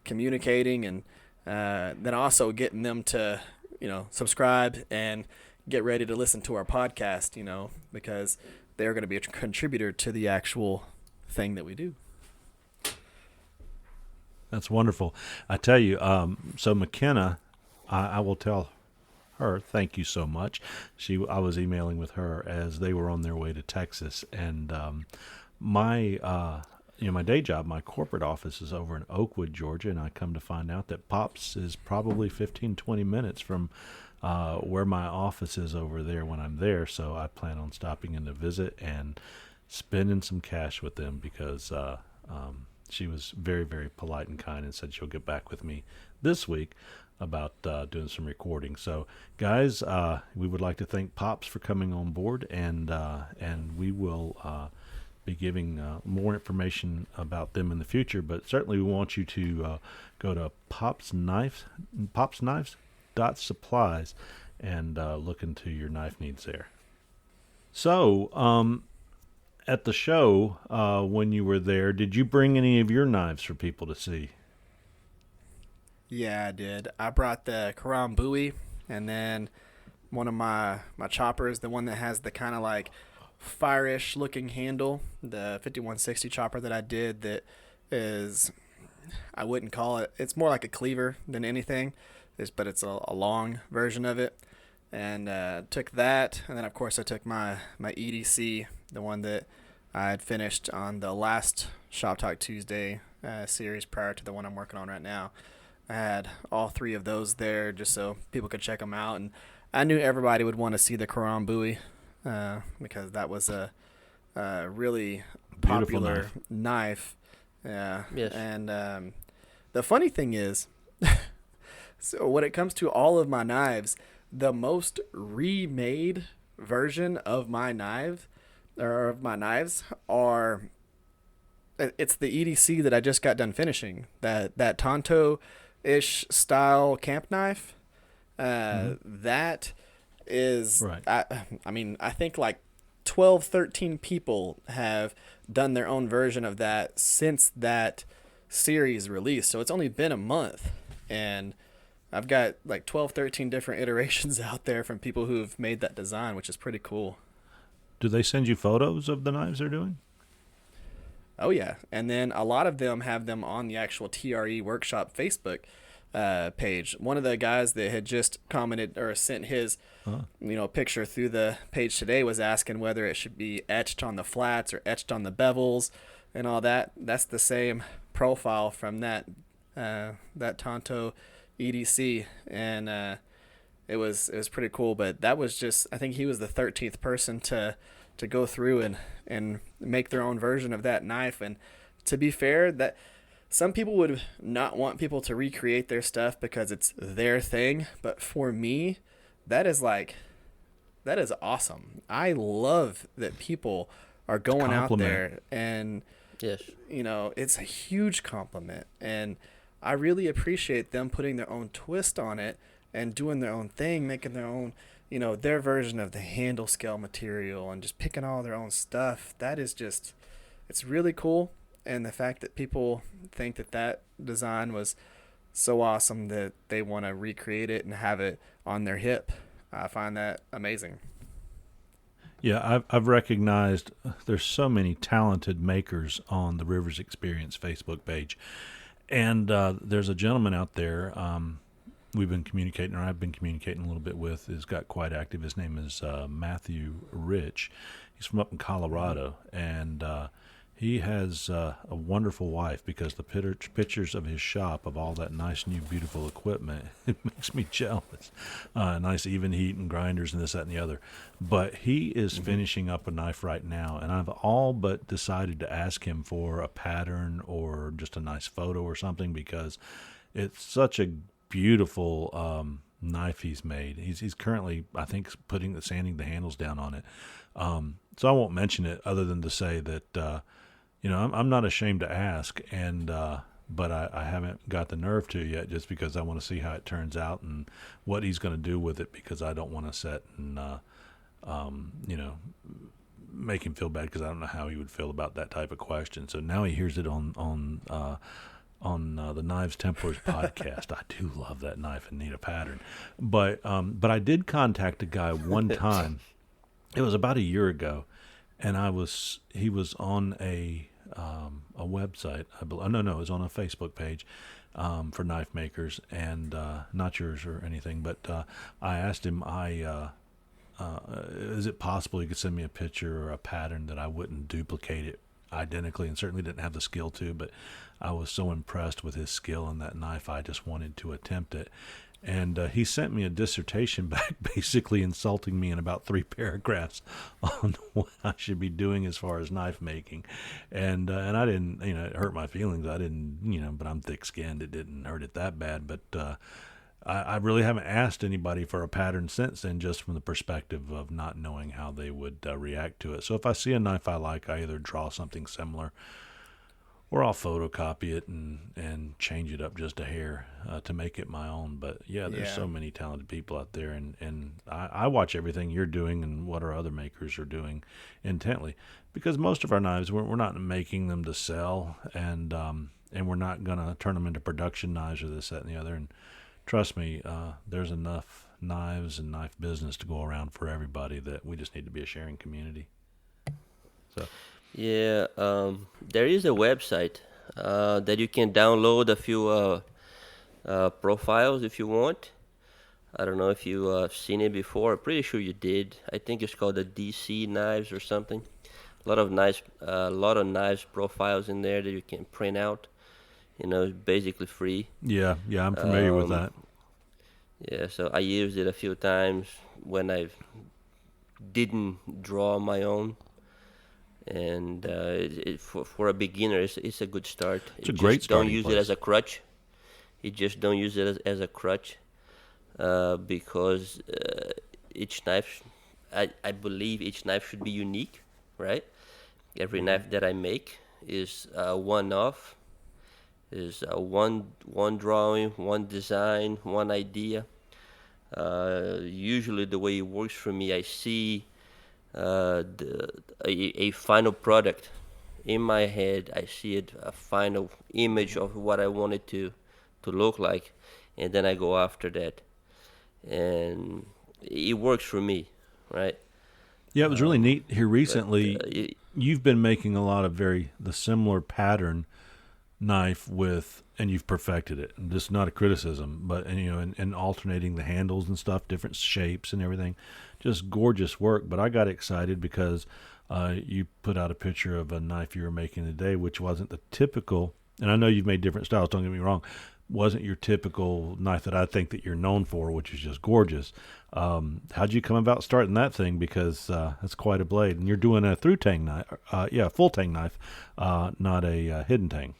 communicating, and then also getting them to subscribe and get ready to listen to our podcast, because they're going to be a contributor to the actual thing that we do. That's wonderful. I tell you, so McKenna, I will tell her thank you so much. I was emailing with her as they were on their way to Texas, and my day job, my corporate office is over in Oakwood, Georgia, and I come to find out that Pops is probably 15-20 minutes from where my office is over there when I'm there. So I plan on stopping in to visit and spending some cash with them, because she was very, very polite and kind and said she'll get back with me this week about doing some recording. So, guys, we would like to thank Pops for coming on board, and we will be giving more information about them in the future. But certainly, we want you to go to popsknives.supplies and look into your knife needs there. So, at the show, when you were there, did you bring any of your knives for people to see? Yeah, I did. I brought the Karam Bowie, and then one of my choppers, the one that has the kind of like fire-ish looking handle, the 5160 chopper that I did, that is, I wouldn't call it, it's more like a cleaver than anything, but it's a long version of it. And took that, and then of course I took my EDC, the one that I had finished on the last Shop Talk Tuesday series prior to the one I'm working on right now. I had all three of those there just so people could check them out, and I knew everybody would want to see the Karam Bowie, because that was a really Beautiful popular knife. Yeah. Yes. And the funny thing is, so when it comes to all of my knives, the most remade version of my knives are it's the EDC that I just got done finishing. That Tonto ish style camp knife. That is Right. I mean, I think like 12, 13 people have done their own version of that since that series released. So it's only been a month, and I've got like 12, 13 different iterations out there from people who've made that design, which is pretty cool. Do they send you photos of the knives they're doing? Oh yeah, and then a lot of them have them on the actual TRE Workshop Facebook page. One of the guys that had just commented or sent his picture through the page today was asking whether it should be etched on the flats or etched on the bevels and all that. That's the same profile from that Tonto EDC, and it was pretty cool. But that was just, I think he was the 13th person to go through and make their own version of that knife. And to be fair, that some people would not want people to recreate their stuff because it's their thing, but for me, that is awesome. I love that people are going out there, and Yes. it's a huge compliment, and I really appreciate them putting their own twist on it and doing their own thing, making their own, their version of the handle scale material and just picking all their own stuff. That is just, it's really cool. And the fact that people think that design was so awesome that they want to recreate it and have it on their hip, I find that amazing. Yeah, I've recognized there's so many talented makers on the Rivers Experience Facebook page. And there's a gentleman out there we've been communicating, or I've been communicating a little bit with, is got quite active. His name is Matthew Rich. He's from up in Colorado, and he has a wonderful wife, because the pictures of his shop of all that nice, new, beautiful equipment, it makes me jealous. Nice even heat and grinders and this, that, and the other. But he is finishing up a knife right now, and I've all but decided to ask him for a pattern or just a nice photo or something, because it's such a beautiful knife he's made. He's currently, I think, sanding the handles down on it. So I won't mention it other than to say that I'm not ashamed to ask, and but I haven't got the nerve to yet, just because I want to see how it turns out and what he's going to do with it, because I don't want to sit and make him feel bad, because I don't know how he would feel about that type of question. So now he hears it on the Knives Templars podcast. I do love that knife and need a pattern, but I did contact a guy one time. It was about a year ago, and he was on a website. It was on a Facebook page for knife makers, and not yours or anything. But I asked him, is it possible you could send me a picture or a pattern that I wouldn't duplicate it identically, and certainly didn't have the skill to, but I was so impressed with his skill in that knife, I just wanted to attempt it. And he sent me a dissertation back, basically insulting me in about 3 paragraphs on what I should be doing as far as knife making. And I didn't, it hurt my feelings. I didn't, but I'm thick-skinned. It didn't hurt it that bad. But I really haven't asked anybody for a pattern since then, just from the perspective of not knowing how they would react to it. So if I see a knife I like, I either draw something similar, or I'll photocopy it and change it up just a hair to make it my own. But yeah, there's so many talented people out there, and I watch everything you're doing and what our other makers are doing intently, because most of our knives, we're not making them to sell, and we're not going to turn them into production knives or this, that, and the other. And trust me, there's enough knives and knife business to go around for everybody, that we just need to be a sharing community. So. Yeah, there is a website that you can download a few profiles if you want. I don't know if you've seen it before. I'm pretty sure you did. I think it's called the DC Knives or something. A lot of knives profiles in there that you can print out. It's basically free. Yeah, I'm familiar with that. Yeah, so I used it a few times when I didn't draw my own. and for a beginner, it's a good start. It's a You great just don't starting use it place. as a crutch. You just don't use it as a crutch, because each knife, I believe each knife should be unique, right? Every knife that I make is one-off, is one drawing, one design, one idea. Usually, the way it works for me, I see a final product in my head. I see it, a final image of what I want it to look like, and then I go after that, and it works for me, right? Yeah, it was really neat here But recently. You've been making a lot of the similar pattern knife and you've perfected it. And this is not a criticism, but and alternating the handles and stuff, different shapes and everything, just gorgeous work. But I got excited because you put out a picture of a knife you were making today, which wasn't the typical. And I know you've made different styles. Don't get me wrong. Wasn't your typical knife that I think that you're known for, which is just gorgeous. How'd you come about starting that thing? Because that's quite a blade, and you're doing a through tang knife, full tang knife, not a hidden tang.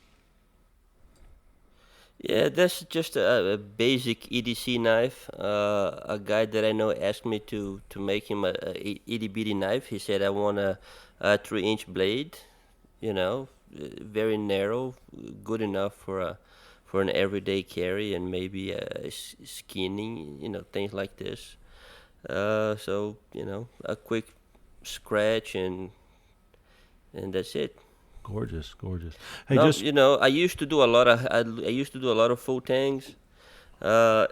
Yeah, that's just a basic EDC knife. A guy that I know asked me to make him a itty bitty knife. He said, I want a 3-inch blade, very narrow, good enough for an everyday carry, and maybe skinning, things like this. So a quick scratch, and that's it. Gorgeous, gorgeous. Hey, No, just I used to do a lot of I used to do a lot of full tangs, uh,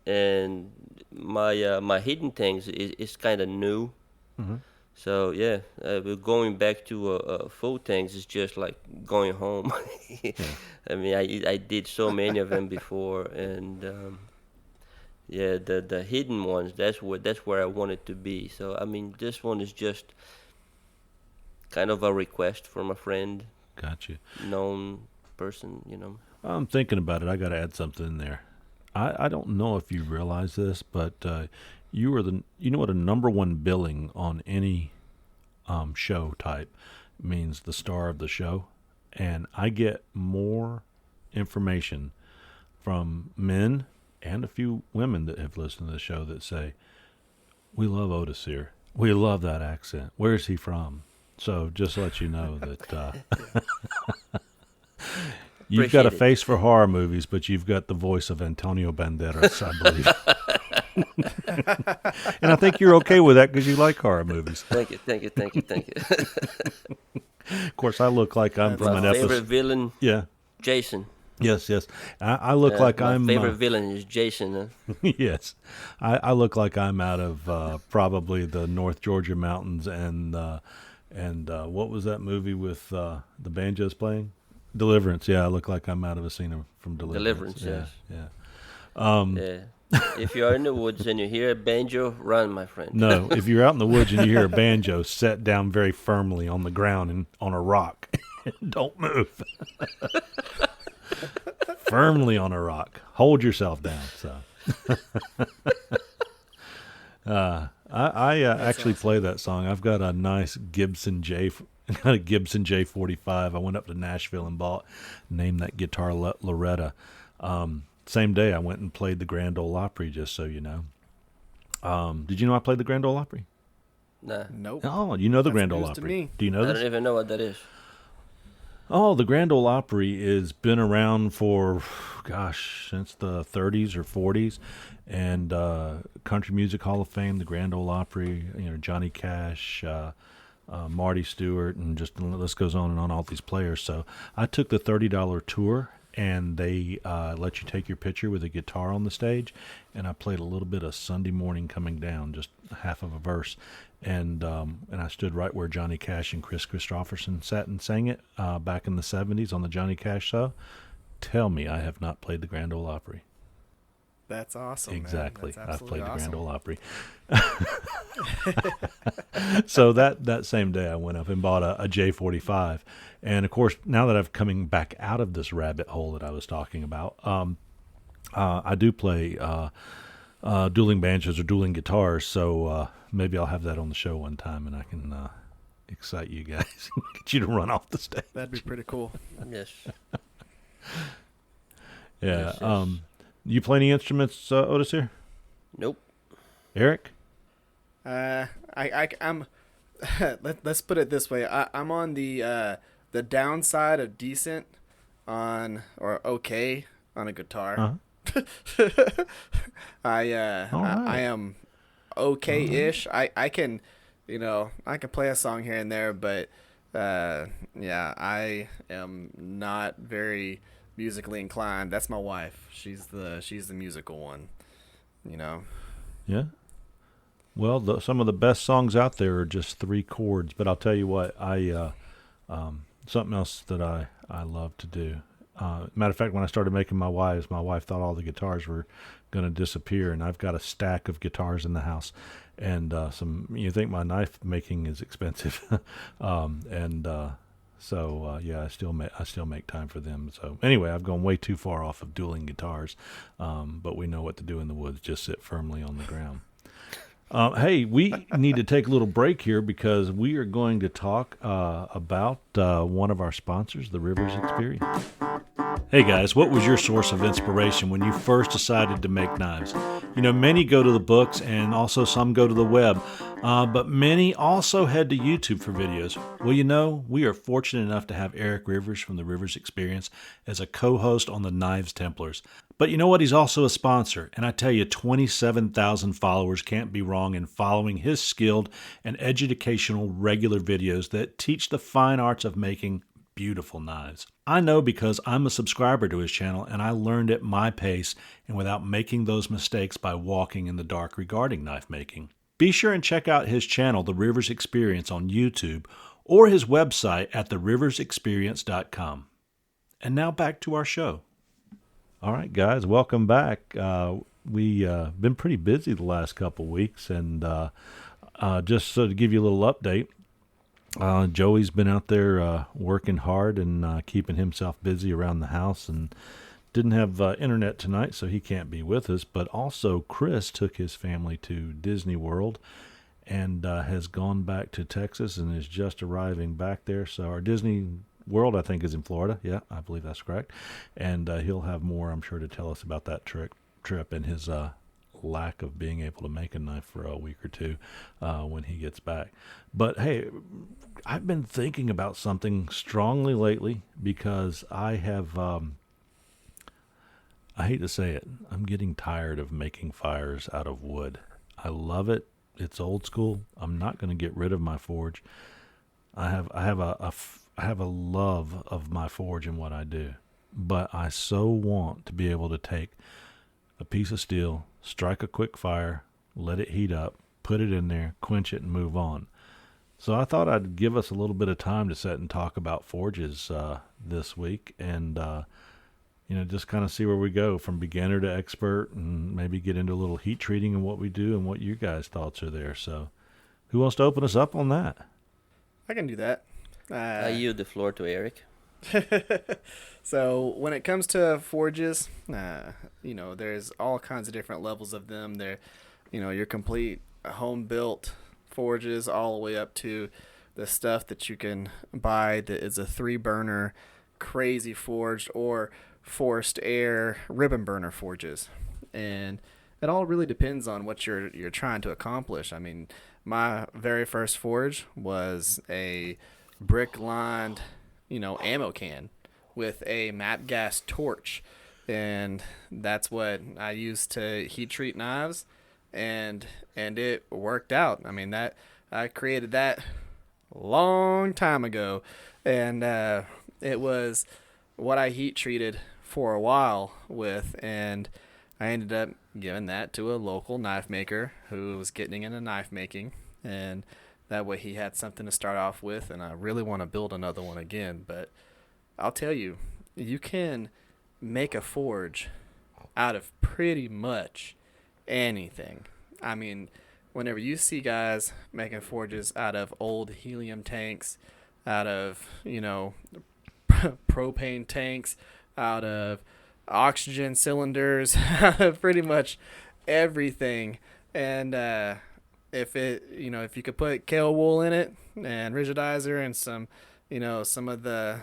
and my hidden tangs is kind of new. Mhm. So yeah, but going back to full tangs is just like going home. I mean, I did so many of them before, and yeah, the hidden ones, that's where I want it to be. So I mean, this one is just kind of a request from a friend, got you. known person. I'm thinking about it. I got to add something in there. I don't know if you realize this, but you are you know what a number one billing on any show type means, the star of the show, and I get more information from men and a few women that have listened to the show that say, we love Odacir. We love that accent. Where's he from? So just to let you know that you've got a Appreciate it. face for horror movies, but you've got the voice of Antonio Banderas, I believe. And I think you're okay with that because you like horror movies. Thank you, thank you, thank you, thank you. Of course, I look like I'm from an My favorite episode. villain, Yeah. Jason. Yes, yes. I look like My I'm. favorite villain is Jason. Yes, I look like I'm out of probably the North Georgia mountains and what was that movie with the banjos playing? Deliverance. Yeah, I look like I'm out of a scene from Deliverance. Deliverance, Yeah, yes. yeah. Yeah. If you are in the woods and you hear a banjo, run, my friend. No, if you're out in the woods and you hear a banjo, set down very firmly on the ground and on a rock. Don't move. Firmly on a rock. Hold yourself down. So, I actually play that song. I've got a nice Gibson J45. I went up to Nashville and named that guitar Loretta. Same day I went and played the Grand Ole Opry, just so you know. Did you know I played the Grand Ole Opry? Nah. Nope. Oh, you know the That's Grand Ole news to Opry. me. Do you know I this? don't even know what that is. Oh, the Grand Ole Opry has been around for, since the 30s or 40s. And Country Music Hall of Fame, the Grand Ole Opry, Johnny Cash, Marty Stewart, and just the list goes on and on, all these players. So I took the $30 tour, and they let you take your picture with a guitar on the stage. And I played a little bit of Sunday Morning Coming Down, just half of a verse. And I stood right where Johnny Cash and Chris Christopherson sat and sang it back in the 70s on the Johnny Cash show. Tell me I have not played the Grand Ole Opry. That's awesome. Exactly. Man. That's I've played absolutely the awesome. Grand Ole Opry. So that same day I went up and bought a J45. And, of course, now that I've coming back out of this rabbit hole that I was talking about, I do play dueling banjos or dueling guitars. So maybe I'll have that on the show one time, and I can excite you guys, get you to run off the stage. That'd be pretty cool. Yes. Yeah. Yes. You play any instruments, Odacir? Nope. Eric? I'm. Let's put it this way. I'm on the downside of decent on or okay on a guitar. I am okay-ish. I can, I can play a song here and there, but yeah, I am not very musically inclined. That's my wife. She's the musical one, Yeah. Well, some of the best songs out there are just 3 chords. But I'll tell you what, something else that I love to do. Matter of fact, when I started making my wife thought all the guitars were going to disappear, and I've got a stack of guitars in the house. And you think my knife making is expensive, so yeah, I still make time for them. So anyway, I've gone way too far off of dueling guitars, but we know what to do in the woods: just sit firmly on the ground. Hey, we need to take a little break here because we are going to talk about one of our sponsors, the Rivers Experience. Hey guys, what was your source of inspiration when you first decided to make knives? Many go to the books and also some go to the web, but many also head to YouTube for videos. Well, we are fortunate enough to have Erick Rivers from the Rivers Experience as a co-host on the Knives Templars. But you know what? He's also a sponsor, and I tell you, 27,000 followers can't be wrong in following his skilled and educational regular videos that teach the fine arts of making beautiful knives. I know because I'm a subscriber to his channel, and I learned at my pace and without making those mistakes by walking in the dark regarding knife making. Be sure and check out his channel, The Rivers Experience, on YouTube, or his website at theriversexperience.com. And now back to our show. All right, guys, welcome back. We've been pretty busy the last couple weeks, and just so to give you a little update, Joey's been out there working hard and keeping himself busy around the house, and didn't have internet tonight, so he can't be with us. But also, Chris took his family to Disney World and has gone back to Texas and is just arriving back there. So our Disney World, I think, is in Florida. Yeah, I believe that's correct. And he'll have more, I'm sure, to tell us about that trip and his lack of being able to make a knife for a week or two when he gets back. But hey, I've been thinking about something strongly lately because I have, I hate to say it, I'm getting tired of making fires out of wood. I love it. It's old school. I'm not going to get rid of my forge. I have a love of my forge and what I do, but I so want to be able to take a piece of steel, strike a quick fire, let it heat up, put it in there, quench it, and move on. So I thought I'd give us a little bit of time to sit and talk about forges this week, and just kind of see where we go from beginner to expert, and maybe get into a little heat treating and what we do and what you guys' thoughts are there. So who wants to open us up on that? I can do that. I yield the floor to Eric. So when it comes to forges, there's all kinds of different levels of them. There, your complete home-built forges all the way up to the stuff that you can buy that is a 3-burner crazy forged or forced air ribbon burner forges. And it all really depends on what you're trying to accomplish. I mean, my very first forge was a brick-lined, ammo can with a map gas torch, and that's what I used to heat treat knives, and it worked out. I mean, that I created that a long time ago, and it was what I heat treated for a while with, and I ended up giving that to a local knife maker who was getting into knife making, and that way he had something to start off with, and I really want to build another one again. But I'll tell you, you can make a forge out of pretty much anything. I mean, whenever you see guys making forges out of old helium tanks, out of, propane tanks, out of oxygen cylinders, out of pretty much everything. And if if you could put kale wool in it and rigidizer and some, some of the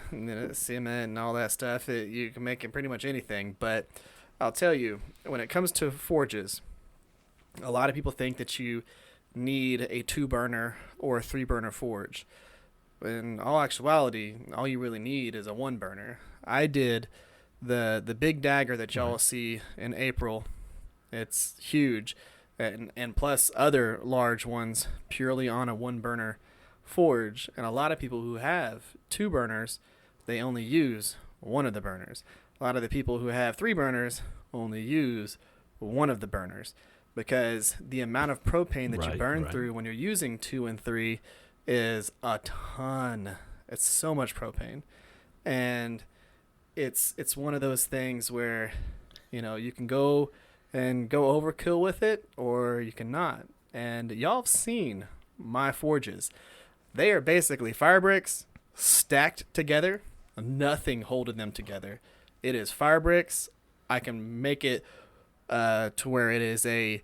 cement and all that stuff, you can make it pretty much anything. But I'll tell you, when it comes to forges, a lot of people think that you need a 2-burner or a 3-burner forge. In all actuality, all you really need is a 1-burner. I did the big dagger that y'all will see in April. It's huge, and plus other large ones purely on a 1-burner forge. And a lot of people who have 2 burners, they only use one of the burners. A lot of the people who have 3 burners only use one of the burners, because the amount of propane that you burn through when you're using 2 and 3 is a ton. It's so much propane, and it's one of those things where you can go overkill with it, or you cannot. And y'all have seen my forges. They are basically fire bricks stacked together, nothing holding them together. It is fire bricks. I can make it to where it is a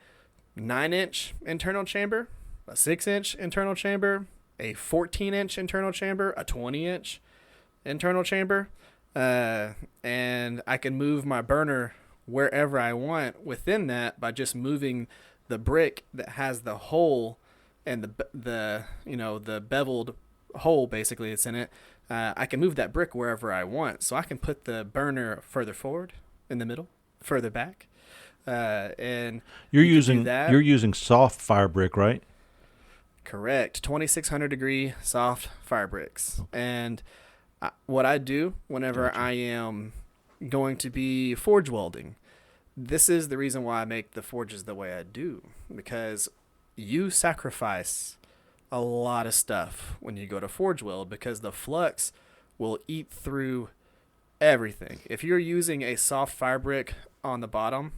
9-inch internal chamber, a 6-inch internal chamber, a 14-inch internal chamber, a 20-inch internal chamber, and I can move my burner wherever I want within that by just moving the brick that has the hole and the beveled hole basically that's in it. I can move that brick wherever I want, so I can put the burner further forward, in the middle, further back. And you're using soft fire brick, right? Correct. 2600 degree soft fire bricks. Okay. And what I do whenever I am going to be forge welding, this is the reason why I make the forges the way I do, because you sacrifice a lot of stuff when you go to forge weld, because the flux will eat through everything. If you're using a soft fire brick on the bottom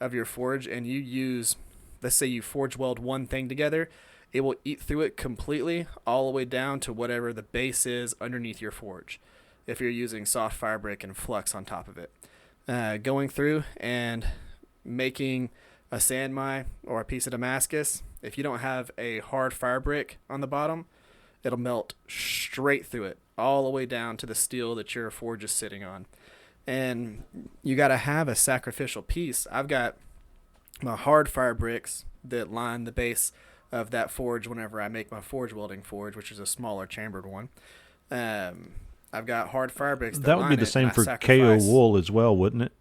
of your forge and you use, let's say you forge weld one thing together, it will eat through it completely all the way down to whatever the base is underneath your forge, if you're using soft fire brick and flux on top of it. Going through and making a sandmai or a piece of Damascus, if you don't have a hard fire brick on the bottom, it'll melt straight through it all the way down to the steel that your forge is sitting on. And you got to have a sacrificial piece. I've got my hard fire bricks that line the base of that forge whenever I make my forge welding forge, which is a smaller chambered one. I've got hard fire bricks that would be the same for KO wool as well, wouldn't it?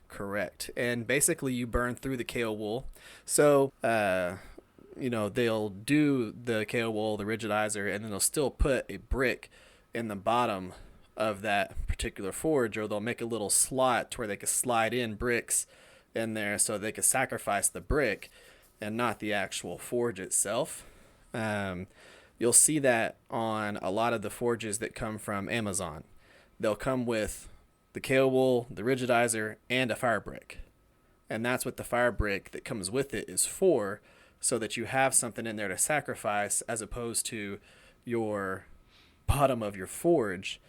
Correct. And basically you burn through the KO wool. So, they'll do the KO wool, the rigidizer, and then they'll still put a brick in the bottom of that particular forge, or they'll make a little slot to where they can slide in bricks in there so they can sacrifice the brick and not the actual forge itself. You'll see that on a lot of the forges that come from Amazon. They'll come with the KO wool, the rigidizer, and a fire brick. And that's what the fire brick that comes with it is for, so that you have something in there to sacrifice as opposed to your bottom of your forge.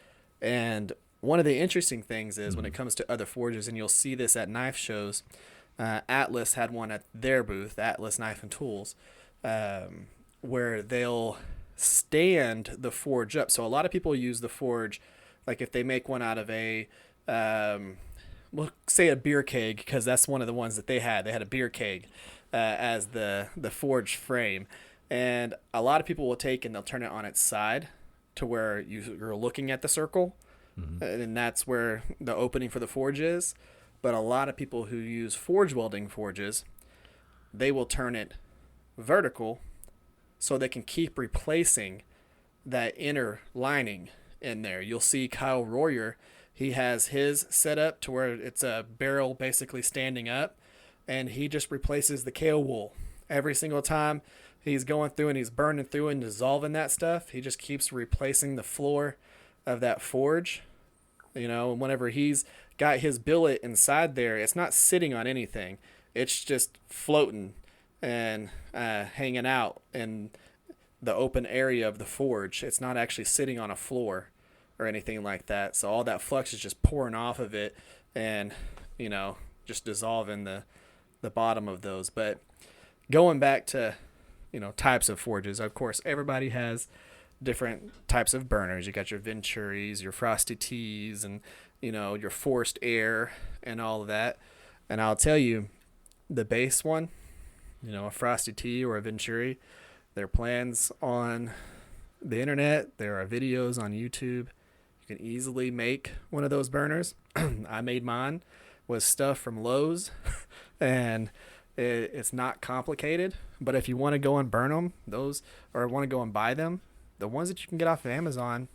And one of the interesting things is when it comes to other forges, and you'll see this at knife shows, Atlas had one at their booth, Atlas Knife and Tools, where they'll stand the forge up. So a lot of people use the forge, like if they make one out of a, we'll say a beer keg, because that's one of the ones that they had. They had a beer keg as the forge frame. And a lot of people will take and they'll turn it on its side to where you're looking at the circle. Mm-hmm. And that's where the opening for the forge is. But a lot of people who use forge welding forges, they will turn it vertical so they can keep replacing that inner lining in there. You'll see Kyle Royer, he has his set up to where it's a barrel basically standing up, and he just replaces the KO wool every single time he's going through and he's burning through and dissolving that stuff. He just keeps replacing the floor of that forge. And whenever he's got his billet inside there, it's not sitting on anything. It's just floating and hanging out in the open area of the forge. It's not actually sitting on a floor or anything like that. So all that flux is just pouring off of it and, just dissolving the bottom of those. But going back to types of forges. Of course, everybody has different types of burners. You got your Venturis, your Frosty Teas, and your forced air and all of that. And I'll tell you, the base one, a Frosty Tea or a Venturi, there are plans on the internet. There are videos on YouTube. You can easily make one of those burners. I made mine with stuff from Lowe's, and it's not complicated. But if you want to go and burn them, or want to go and buy them, the ones that you can get off of Amazon,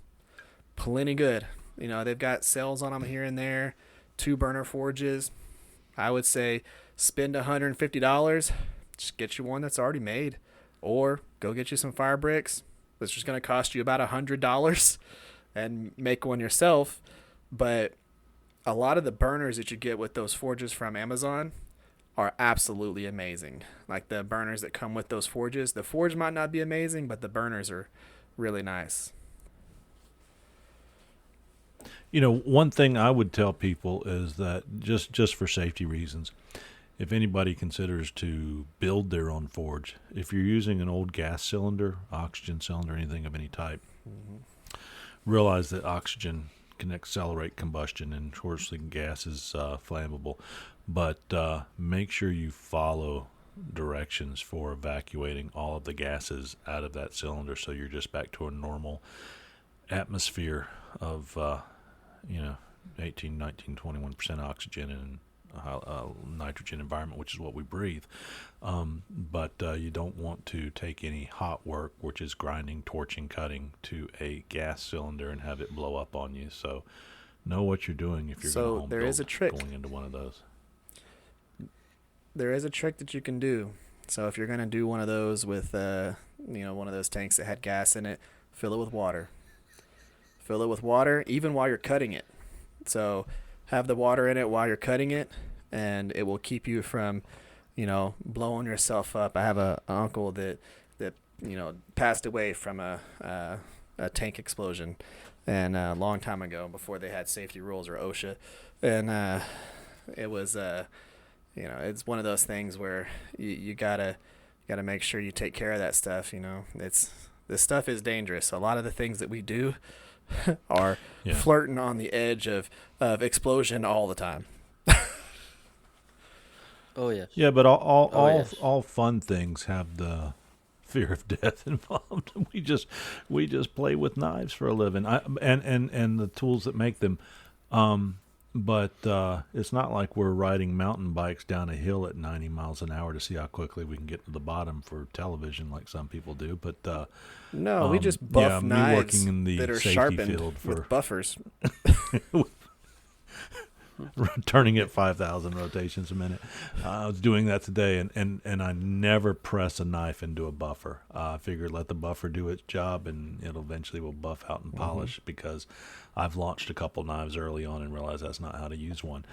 plenty good. They've got sales on them here and there. 2 burner forges. I would say spend $150. Just get you one that's already made, or go get you some fire bricks. It's just going to cost you about $100, and make one yourself. But a lot of the burners that you get with those forges from Amazon are absolutely amazing. Like the burners that come with those forges. The forge might not be amazing, but the burners are really nice. One thing I would tell people is that just for safety reasons, if anybody considers to build their own forge, if you're using an old gas cylinder, oxygen cylinder, anything of any type, realize that oxygen can accelerate combustion, and of course the gas is flammable. But make sure you follow directions for evacuating all of the gases out of that cylinder, so you're just back to a normal atmosphere of 18, 19, 21% oxygen and nitrogen environment, which is what we breathe. But you don't want to take any hot work, which is grinding, torching, cutting, to a gas cylinder and have it blow up on you. So know what you're doing if you're going to home there is a trick going into one of those. There is a trick that you can do. So if you're going to do one of those with one of those tanks that had gas in it, fill it with water. Fill it with water even while you're cutting it. So have the water in it while you're cutting it, and it will keep you from, blowing yourself up. I have an uncle that passed away from a tank explosion, and a long time ago, before they had safety rules or OSHA, and it was it's one of those things where you gotta make sure you take care of that stuff. This stuff is dangerous. A lot of the things that we do are flirting on the edge of explosion all the time. Oh yeah. Yeah, but all fun things have the fear of death involved. We just play with knives for a living, and the tools that make them. But it's not like we're riding mountain bikes down a hill at 90 miles an hour to see how quickly we can get to the bottom for television, like some people do. But no, we just buff knives working in the that are safety sharpened field with buffers. Turning at 5,000 rotations a minute. I was doing that today, and I never press a knife into a buffer. I figured let the buffer do its job, and it eventually will buff out and polish, because I've launched a couple knives early on and realized that's not how to use one.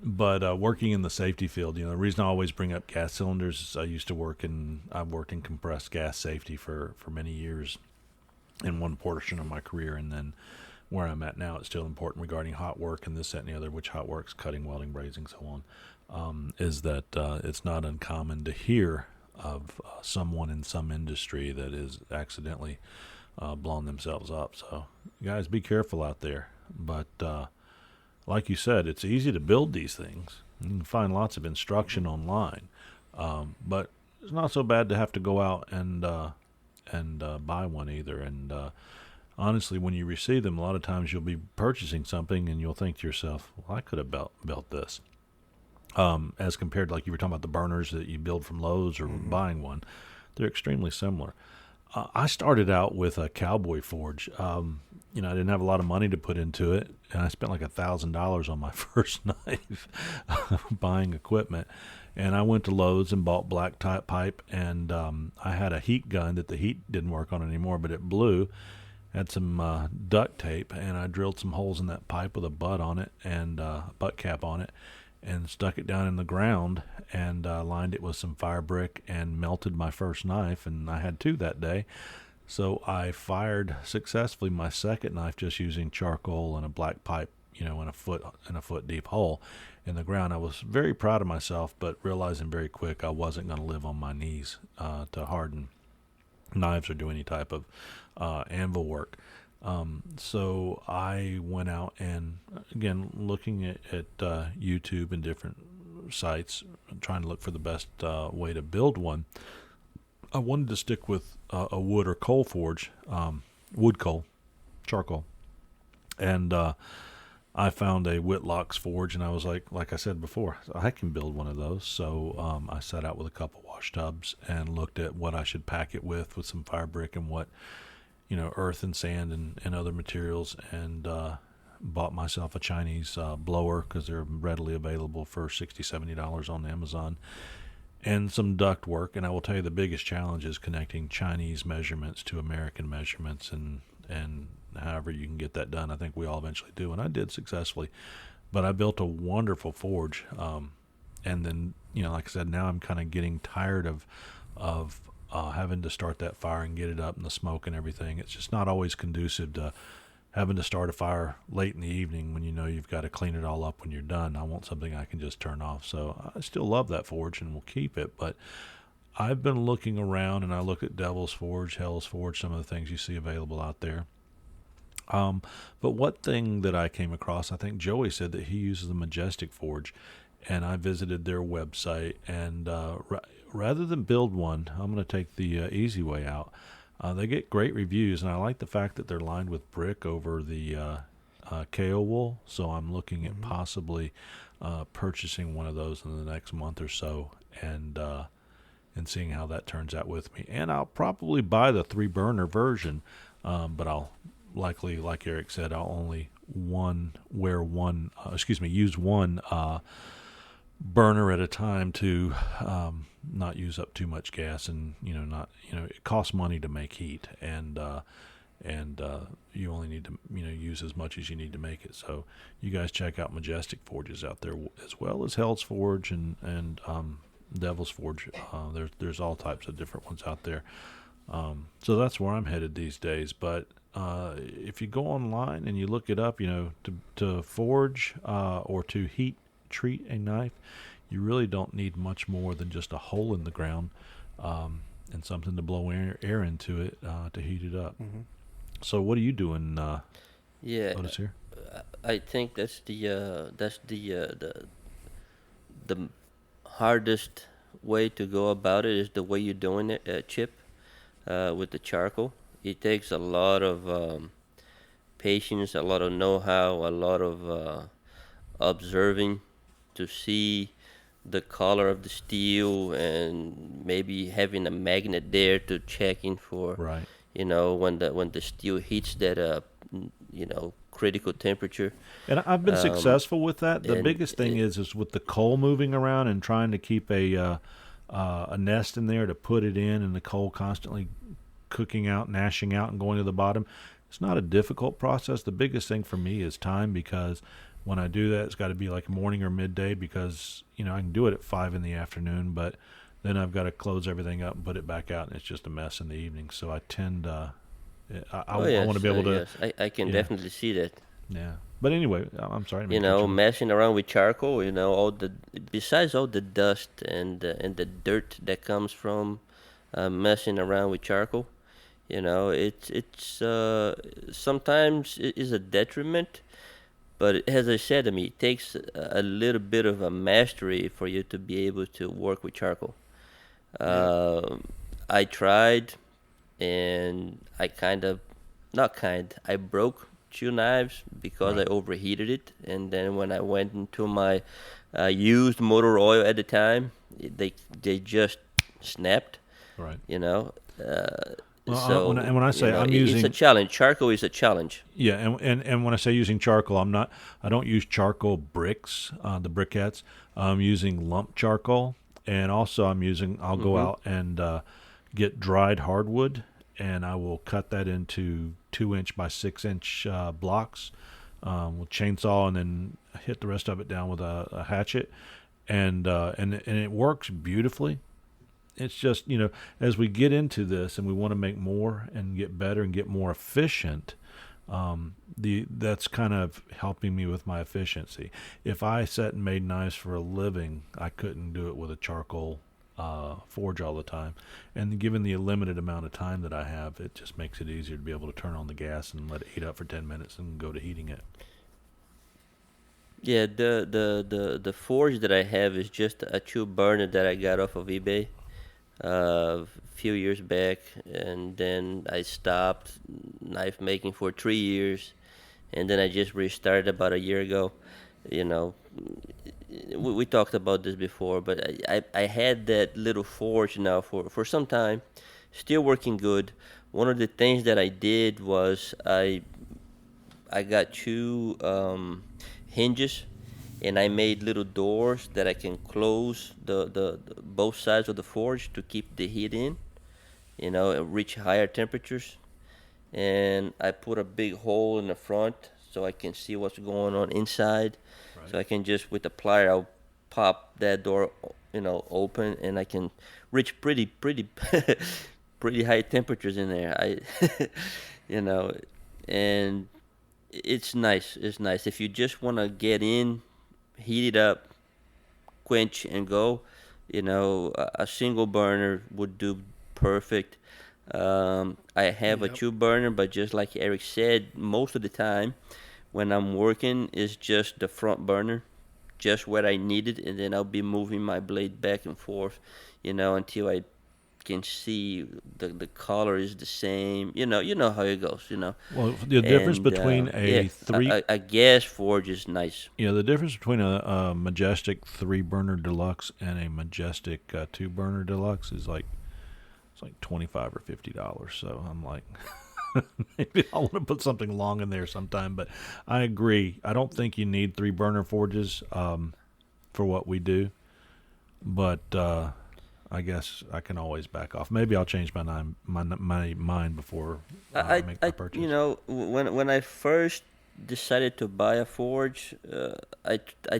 But working in the safety field, the reason I always bring up gas cylinders is I've worked in compressed gas safety for many years in one portion of my career, and then where I'm at now, it's still important regarding hot work and this, that, and the other, which hot works, cutting, welding, brazing, so on, is that it's not uncommon to hear of someone in some industry that is accidentally blown themselves up. So, guys, be careful out there. But like you said, it's easy to build these things. You can find lots of instruction online, but it's not so bad to have to go out and buy one either. And honestly, when you receive them, a lot of times you'll be purchasing something and you'll think to yourself, well, I could have built this. As compared to, like you were talking about, the burners that you build from Lowe's or buying one, they're extremely similar. I started out with a cowboy forge. I didn't have a lot of money to put into it, and I spent like $1,000 on my first knife buying equipment. And I went to Lowe's and bought black type pipe, and I had a heat gun that the heat didn't work on anymore, but it blew. Had some duct tape, and I drilled some holes in that pipe with a butt on it and a butt cap on it, and stuck it down in the ground, and lined it with some fire brick, and melted my first knife. And I had 2 that day, so I fired successfully my second knife just using charcoal and a black pipe, in a foot deep hole in the ground. I was very proud of myself, but realizing very quick I wasn't going to live on my knees to harden knives or do any type of anvil work. So I went out and, again, looking at YouTube and different sites, trying to look for the best way to build one. I wanted to stick with a wood or coal forge, wood coal, charcoal. And I found a Whitlock's forge, and I was like I said before, I can build one of those. So I set out with a couple wash tubs and looked at what I should pack it with some fire brick and what, earth and sand and other materials, and bought myself a Chinese blower because they're readily available for $60-$70 on Amazon, and some duct work. And I will tell you, the biggest challenge is connecting Chinese measurements to American measurements, and however you can get that done. I think we all eventually do, and I did successfully. But I built a wonderful forge, and then, like I said, now I'm kind of getting tired of having to start that fire and get it up and the smoke and everything. It's just not always conducive to having to start a fire late in the evening when you've got to clean it all up when you're done. I want something I can just turn off. So I still love that forge and will keep it, but I've been looking around, and I look at Devil's Forge, Hell's Forge, some of the things you see available out there. But what thing that I came across, I think Joey said that he uses the Majestic Forge, and I visited their website, and rather than build one, I'm going to take the easy way out. They get great reviews, and I like the fact that they're lined with brick over the KO wool, so I'm looking at possibly purchasing one of those in the next month or so, and seeing how that turns out with me. And I'll probably buy the 3-burner version, but I'll likely, like Eric said, I'll only use one burner at a time to not use up too much gas, and it costs money to make heat, and you only need to use as much as you need to make it. So you guys check out Majestic Forges out there, as well as Hell's Forge and Devil's Forge. There's all types of different ones out there. So that's where I'm headed these days. But if you go online and you look it up, to forge or to heat treat a knife, you really don't need much more than just a hole in the ground and something to blow air into it to heat it up. Mm-hmm. So what are you doing, Odacir? I think that's the hardest way to go about it, is the way you're doing it, Chip, with the charcoal. It takes a lot of patience, a lot of know-how, a lot of observing to see the color of the steel, and maybe having a magnet there to checking for, right, when the steel hits that critical temperature. And I've been successful with that. The biggest thing is with the coal moving around and trying to keep a nest in there to put it in, and the coal constantly cooking out, gnashing out, and going to the bottom. It's not a difficult process. The biggest thing for me is time, because when I do that, it's got to be like morning or midday, because I can do it at 5 in the afternoon, but then I've got to close everything up and put it back out, and it's just a mess in the evening. So I tend I want to be able to. Yes, I can definitely see that. Yeah, but anyway, I'm sorry. Messing around with charcoal, besides all the dust and the dirt that comes from messing around with charcoal, it's sometimes it is a detriment. But as I said, it takes a little bit of a mastery for you to be able to work with charcoal. I tried, and I I broke 2 knives because right. I overheated it. And then when I went into my used motor oil at the time, they just snapped. Right. So when I say I'm using, it's a challenge. Charcoal is a challenge. Yeah, and when I say using charcoal, I don't use charcoal bricks, the briquettes. I'm using lump charcoal, and also I'll go out and get dried hardwood, and I will cut that into 2-inch by 6-inch blocks with chainsaw, and then hit the rest of it down with a hatchet, and it works beautifully. It's just, as we get into this and we want to make more and get better and get more efficient, That's kind of helping me with my efficiency. If I sat and made knives for a living, I couldn't do it with a charcoal forge all the time. And given the limited amount of time that I have, it just makes it easier to be able to turn on the gas and let it heat up for 10 minutes and go to heating it. Yeah, the forge that I have is just a tube burner that I got off of eBay a few years back, and then I stopped knife making for 3 years, and then I just restarted about a year ago. You know, we talked about this before, but I had that little forge now for some time, still working good. One of the things that I did was I got two hinges, and I made little doors that I can close the both sides of the forge to keep the heat in, and reach higher temperatures. And I put a big hole in the front so I can see what's going on inside. Right. So I can just with the plier, I'll pop that door, open, and I can reach pretty pretty high temperatures in there. You know, and it's nice. It's nice if you just want to get in, heat it up, quench and go. A single burner would do perfect. I have a Yep. tube burner, but just like Eric said, most of the time when I'm working is just the front burner, just where I need it, and then I'll be moving my blade back and forth, until I can see the color is the same. You know how it goes. Well, the difference And between yeah, a three, a gas forge is nice. the difference between a Majestic 3-burner deluxe and a Majestic 2-burner deluxe is like it's like $25 or $50. So I'm like, maybe I want to put something long in there sometime. But I agree. I don't think you need 3-burner forges for what we do. But I guess I can always back off. Maybe I'll change my mind before I make my purchase. When I first decided to buy a forge, I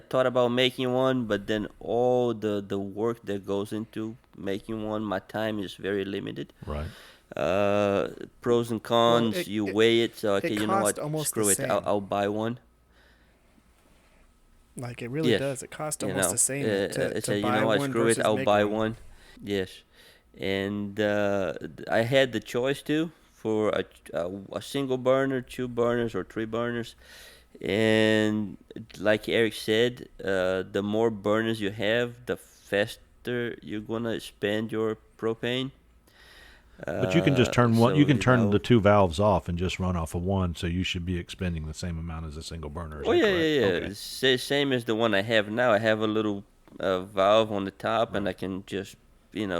thought about making one, but then all the work that goes into making one, my time is very limited. Right. Pros and cons, Well, you weigh it. So okay, it you know costs what? almost Screw the it. same. I'll buy one. Like it really Yes. does. It costs You almost know, the same I to said, buy one screw it. versus I'll make buy one. one. Yes, and I had the choice too for a single burner, 2 burners, or 3 burners. And like Eric said, the more burners you have, the faster you're gonna spend your propane. But you can just turn one. So You can turn the 2 valves off and just run off of one. So you should be expending the same amount as a single burner. Is Oh that yeah, correct? yeah, yeah. Okay. Same as the one I have now. I have a little valve on the top, and I can just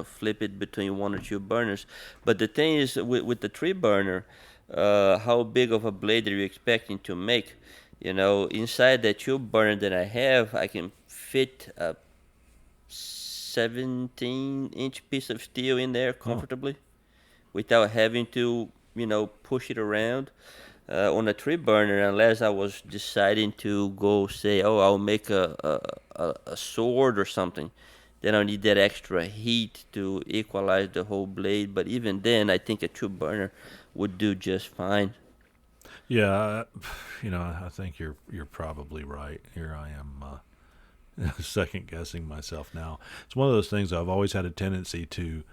flip it between 1 or 2 burners. But the thing is, with the 3 burner, how big of a blade are you expecting to make? Inside that 2 burner that I have, I can fit a 17-inch piece of steel in there comfortably, without having to push it around. On a 3 burner, unless I was deciding to go say, oh, I'll make a sword or something, then I'll need that extra heat to equalize the whole blade. But even then, I think a 2 burner would do just fine. Yeah, I think you're probably right. Here I am second guessing myself now. It's one of those things I've always had a tendency to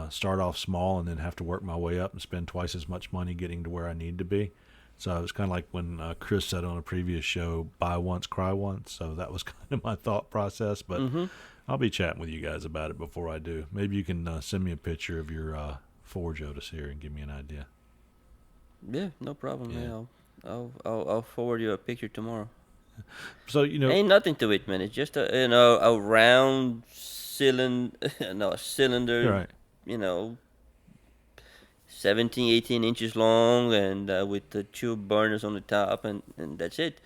start off small and then have to work my way up and spend twice as much money getting to where I need to be. So it's kind of like when Chris said on a previous show, buy once, cry once. So that was kind of my thought process. But I'll be chatting with you guys about it before I do. Maybe you can send me a picture of your forge Odacir and give me an idea. Yeah, no problem. Yeah. Man. I'll forward you a picture tomorrow. So, Ain't nothing to it, man. It's just a round cylinder, no, a cylinder. right. 17, 18 inches long, and with the 2 burners on the top, and that's it.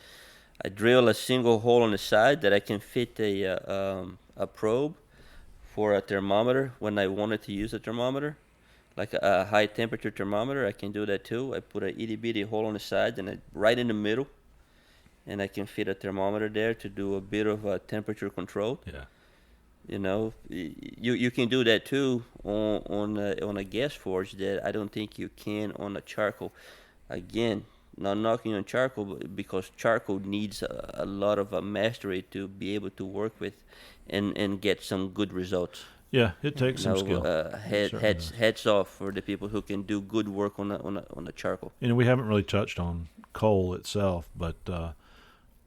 I drill a single hole on the side that I can fit a probe for a thermometer when I wanted to use a thermometer, like a high temperature thermometer. I can do that too. I put a itty bitty hole on the side and right in the middle, and I can fit a thermometer there to do a bit of temperature control. Yeah. You can do that too on a gas forge that I don't think you can on a charcoal. Again, not knocking on charcoal, because charcoal needs a lot of mastery to be able to work with, and get some good results. Yeah, it takes some skill. Certainly does. Heads off for the people who can do good work on a charcoal. We haven't really touched on coal itself, but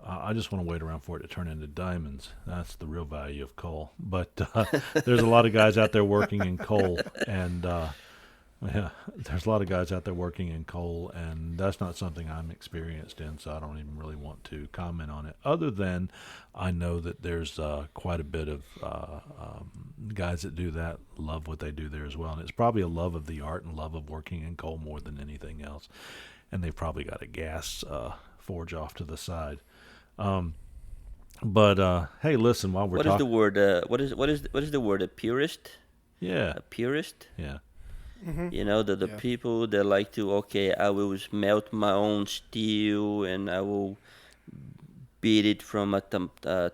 I just want to wait around for it to turn into diamonds. That's the real value of coal. But there's a lot of guys out there working in coal, and yeah, there's a lot of guys out there working in coal, and that's not something I'm experienced in, so I don't even really want to comment on it. Other than I know that there's quite a bit of guys that do that, love what they do there as well, and it's probably a love of the art and love of working in coal more than anything else. And they've probably got a gas forge off to the side. But hey, listen, while we're What is the word? What is the word? A purist? Yeah. A purist? Yeah. You know, the people that like to, okay, I will melt my own steel, and I will beat it from a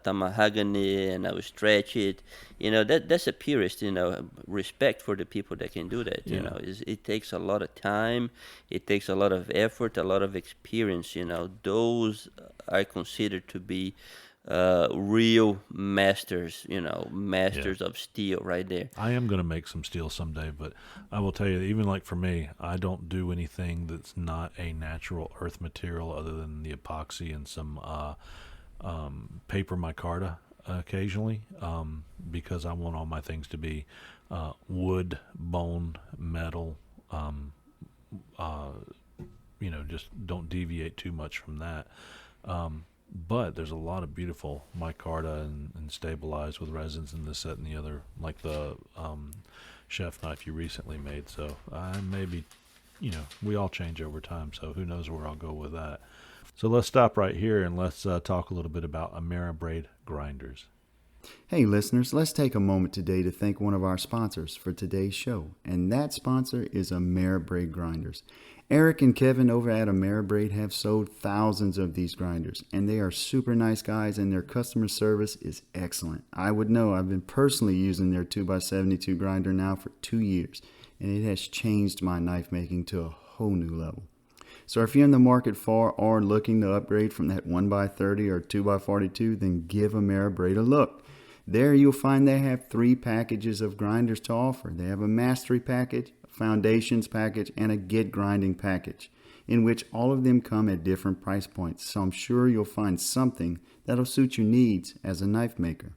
mahogany, and I will stretch it. You know, that's a purist. You know, respect for the people that can do that. You know, it takes a lot of time, it takes a lot of effort, a lot of experience. You know, those are considered to be real masters. You know, masters of steel right there. I am going to make some steel someday, but I will tell you, even like for me, I don't do anything that's not a natural earth material other than the epoxy and some paper micarta occasionally, because I want all my things to be wood, bone, metal, you know, just don't deviate too much from that. But there's a lot of beautiful micarta and stabilized with resins and this, that, and the other, like the chef knife you recently made. So I maybe, you know, we all change over time, so who knows where I'll go with that. So let's stop right here and let's talk a little bit about Ameribraid grinders. Hey listeners, let's take a moment today to thank one of our sponsors for today's show, and that sponsor is Ameribraid grinders. Eric and Kevin over at Ameribraid have sold thousands of these grinders, and they are super nice guys, and their customer service is excellent. I would know. I've been personally using their 2x72 grinder now for 2 years, and it has changed my knife making to a whole new level. So if you're in the market for or looking to upgrade from that 1x30 or 2x42, then give Ameribraid a look. There you'll find they have 3 packages of grinders to offer. They have a mastery package, a foundations package, and a get grinding package, in which all of them come at different price points. So I'm sure you'll find something that'll suit your needs as a knife maker.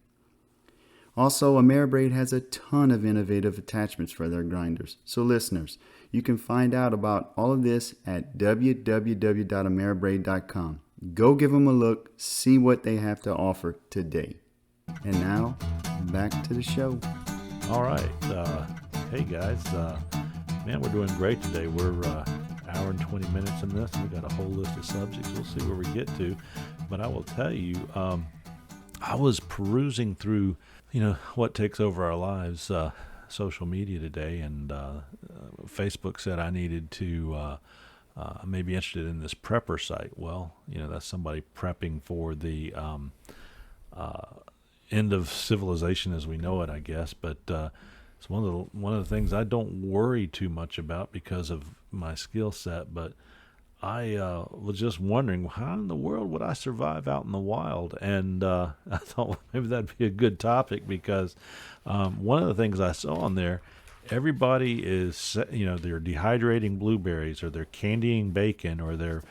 Also, Ameribraid has a ton of innovative attachments for their grinders. So listeners, you can find out about all of this at www.ameribraid.com. Go give them a look, see what they have to offer today. And now, back to the show. All right. Hey, guys. Man, we're doing great today. We're hour and 20 minutes in this. We got a whole list of subjects. We'll see where we get to. But I will tell you, I was perusing through, you know, what takes over our lives, social media today, and Facebook said I needed to maybe interested in this prepper site. Well, you know, that's somebody prepping for the end of civilization as we know it, I guess. But it's one of the things I don't worry too much about because of my skill set. But I was just wondering, how in the world would I survive out in the wild? And I thought, well, maybe that'd be a good topic, because one of the things I saw on there, everybody is, you know, they're dehydrating blueberries, or they're candying bacon, or they're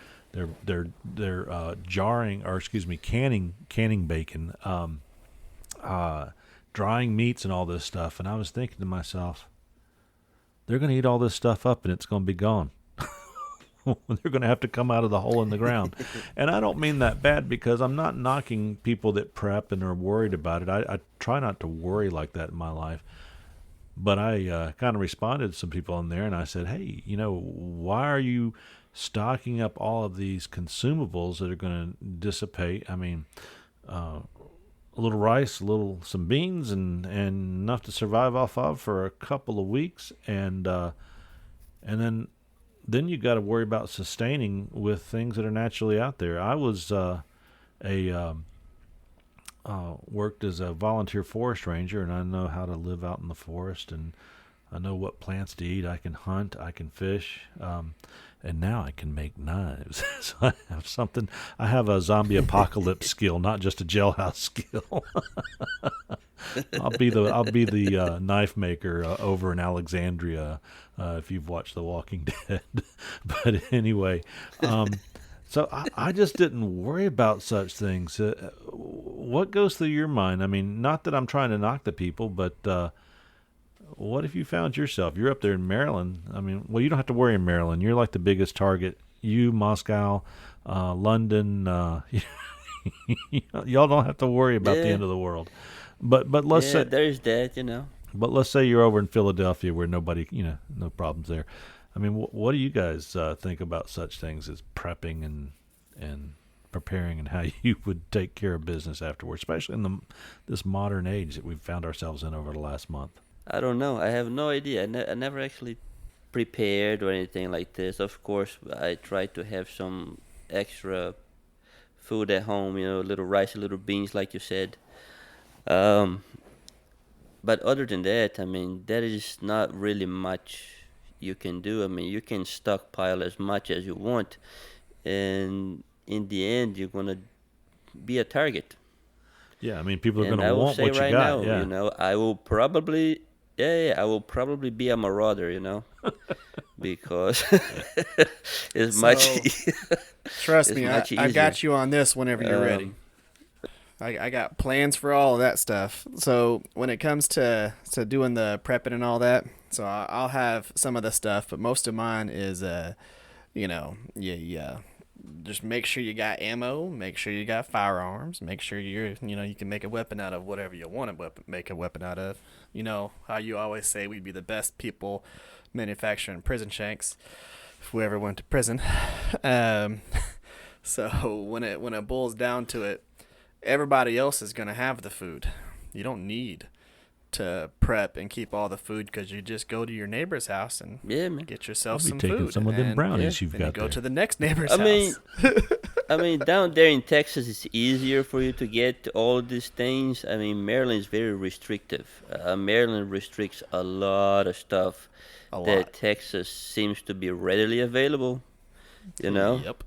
canning bacon, drying meats and all this stuff. And I was thinking to myself, they're going to eat all this stuff up and it's going to be gone. They're going to have to come out of the hole in the ground. And I don't mean that bad, because I'm not knocking people that prep and are worried about it. I try not to worry like that in my life. But I kind of responded to some people in there, and I said, hey, you know, why are you stocking up all of these consumables that are going to dissipate? I mean, a little rice, some beans, and enough to survive off of for a couple of weeks, and then you got to worry about sustaining with things that are naturally out there. I was worked as a volunteer forest ranger, and I know how to live out in the forest, and I know what plants to eat. I can hunt. I can fish. And now I can make knives. So I have something. I have a zombie apocalypse skill, not just a jailhouse skill. I'll be the knife maker over in Alexandria, if you've watched The Walking Dead. But anyway, so I just didn't worry about such things. What goes through your mind? I mean, not that I'm trying to knock the people, but what if you found yourself? You're up there in Maryland. I mean, well, you don't have to worry in Maryland. You're like the biggest target. You, Moscow, London. Y'all don't have to worry about the end of the world. But let's say there's that, you know. But let's say you're over in Philadelphia where nobody, no problems there. I mean, what do you guys think about such things as prepping and preparing, and how you would take care of business afterwards, especially in this modern age that we've found ourselves in over the last month? I don't know. I have no idea. I never actually prepared or anything like this. Of course, I try to have some extra food at home, a little rice, a little beans, like you said. But other than that, I mean, there is not really much you can do. I mean, you can stockpile as much as you want, and in the end, you're gonna be a target. Yeah, I mean, people are And going I to will want say what you right got. now, Yeah. I will probably, I will probably be a marauder, because it's So, much. Trust It's me, much I got easier. you on this whenever you're ready. I got plans for all of that stuff. So when it comes to doing the prepping and all that, so I'll have some of the stuff, but most of mine is, just make sure you got ammo, make sure you got firearms, make sure you can make a weapon out of whatever you want to make a weapon out of. You know how you always say we'd be the best people manufacturing prison shanks if we ever went to prison. So when it boils down to it, everybody else is going to have the food. You don't need to prep and keep all the food, because you just go to your neighbor's house and Man. get yourself I'll be some taking food. some of them and brownies you've then got you go there. to the next neighbor's I house. mean, I mean, down there in Texas, it's easier for you to get all these things. I mean, Maryland is very restrictive. Maryland restricts a lot of stuff A that lot. Texas seems to be readily available. You know. Yep.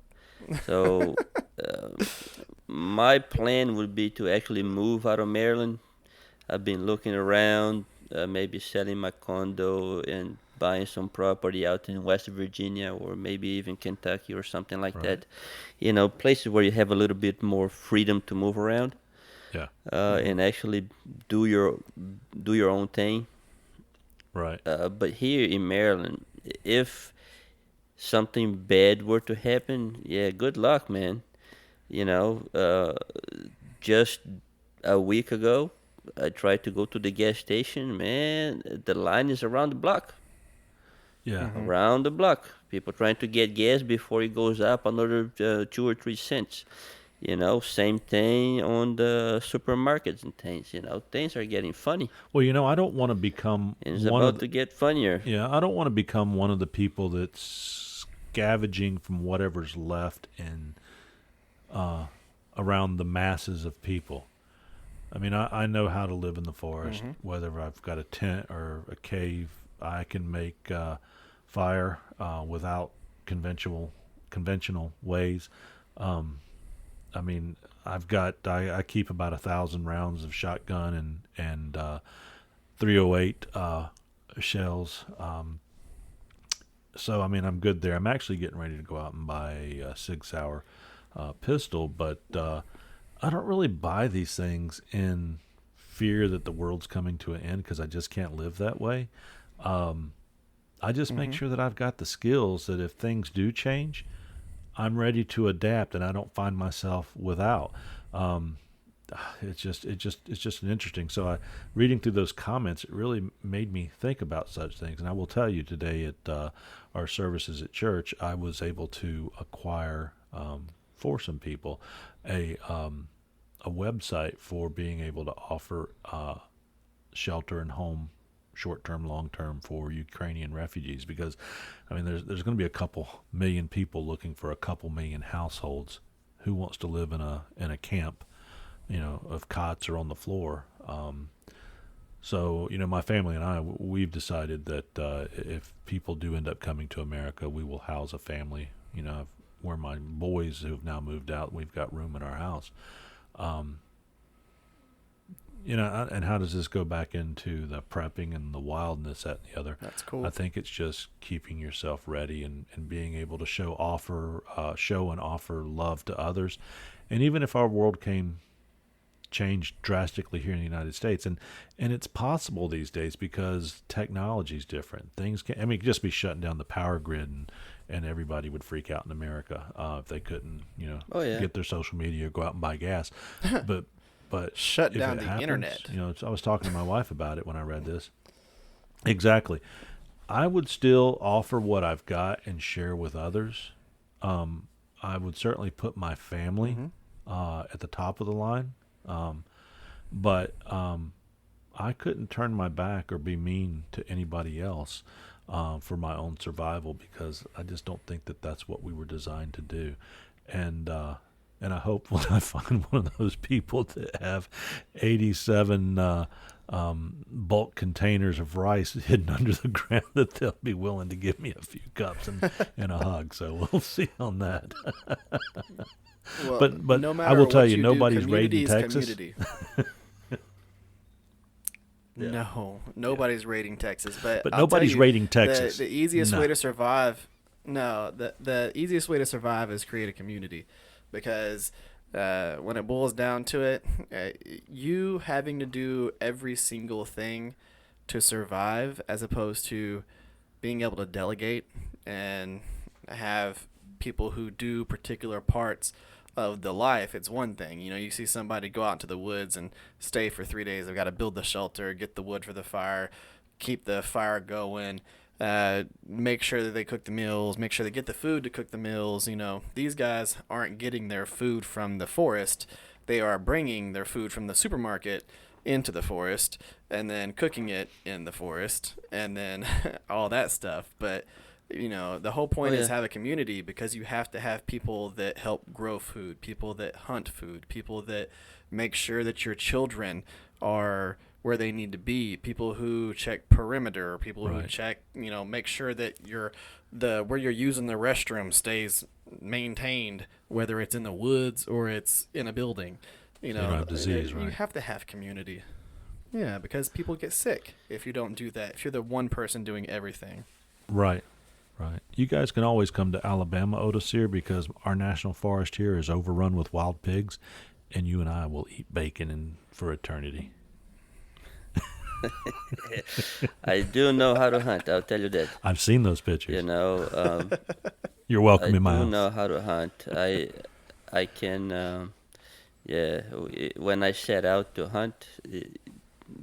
So, my plan would be to actually move out of Maryland. I've been looking around, maybe selling my condo and buying some property out in West Virginia, or maybe even Kentucky or something like that. Places where you have a little bit more freedom to move around, Yeah. and actually do your own thing. Right. But here in Maryland, if something bad were to happen, yeah, good luck, man. Just a week ago, I tried to go to the gas station. Man, the line is around the block. Yeah. Around the block. People trying to get gas before it goes up another 2 or 3 cents. Same thing on the supermarkets and things. Things are getting funny. Well, I don't want to become And it's one of about to get funnier. Yeah, I don't want to become one of the people that's scavenging from whatever's left in around the masses of people. I mean, I know how to live in the forest, whether I've got a tent or a cave. I can make fire without conventional ways. I mean, I keep about 1,000 rounds of shotgun and 308 shells. So I mean, I'm good there. I'm actually getting ready to go out and buy a Sig Sauer pistol, but I don't really buy these things in fear that the world's coming to an end, because I just can't live that way. I just make sure that I've got the skills that if things do change, I'm ready to adapt, and I don't find myself without. It's just an interesting. So reading through those comments, it really made me think about such things. And I will tell you, today at our services at church, I was able to acquire for some people a website for being able to offer shelter and home, short-term, long-term, for Ukrainian refugees, because I mean there's going to be a couple million people looking for a couple million households. Who wants to live in a camp, of cots or on the floor? So, my family and I, we've decided that if people do end up coming to America, we will house a family. Where my boys who've now moved out, we've got room in our house. And how does this go back into the prepping and the wildness, that and the other? That's cool. I think it's just keeping yourself ready and being able to show and offer love to others. And even if our world changed drastically here in the United States, and it's possible these days because technology's different. Things just be shutting down the power grid and everybody would freak out in America if they couldn't, get their social media or go out and buy gas. But shut if down it the happens, internet. I was talking to my wife about it when I read this. Exactly. I would still offer what I've got and share with others. I would certainly put my family at the top of the line. But I couldn't turn my back or be mean to anybody else for my own survival, because I just don't think that that's what we were designed to do. And I hope when I find one of those people that have 87 bulk containers of rice hidden under the ground, that they'll be willing to give me a few cups and a hug. So we'll see on that. Well, but no I matter will tell what you, do, nobody's community raiding is Texas. community. No, nobody's raiding Texas, but I'll nobody's tell you, raiding Texas. The easiest No. way to survive, the easiest way to survive is create a community, because when it boils down to it, you having to do every single thing to survive, as opposed to being able to delegate and have people who do particular parts of the life. It's one thing, you see somebody go out into the woods and stay for 3 days. They've got to build the shelter, get the wood for the fire, keep the fire going, make sure that they cook the meals, make sure they get the food to cook the meals. These guys aren't getting their food from the forest. They are bringing their food from the supermarket into the forest and then cooking it in the forest and then all that stuff. But the whole point is have a community, because you have to have people that help grow food, people that hunt food, people that make sure that your children are where they need to be, people who check perimeter, people who check, make sure that where you're using the restroom stays maintained, whether it's in the woods or it's in a building. You don't have disease, you right? have to have community. Yeah, because people get sick if you don't do that. If you're the one person doing everything. Right. You guys can always come to Alabama, Odacir, because our national forest here is overrun with wild pigs, and you and I will eat bacon for eternity. I do know how to hunt, I'll tell you that. I've seen those pictures. You're welcome I in my do house. know how to hunt. I can, when I set out to hunt,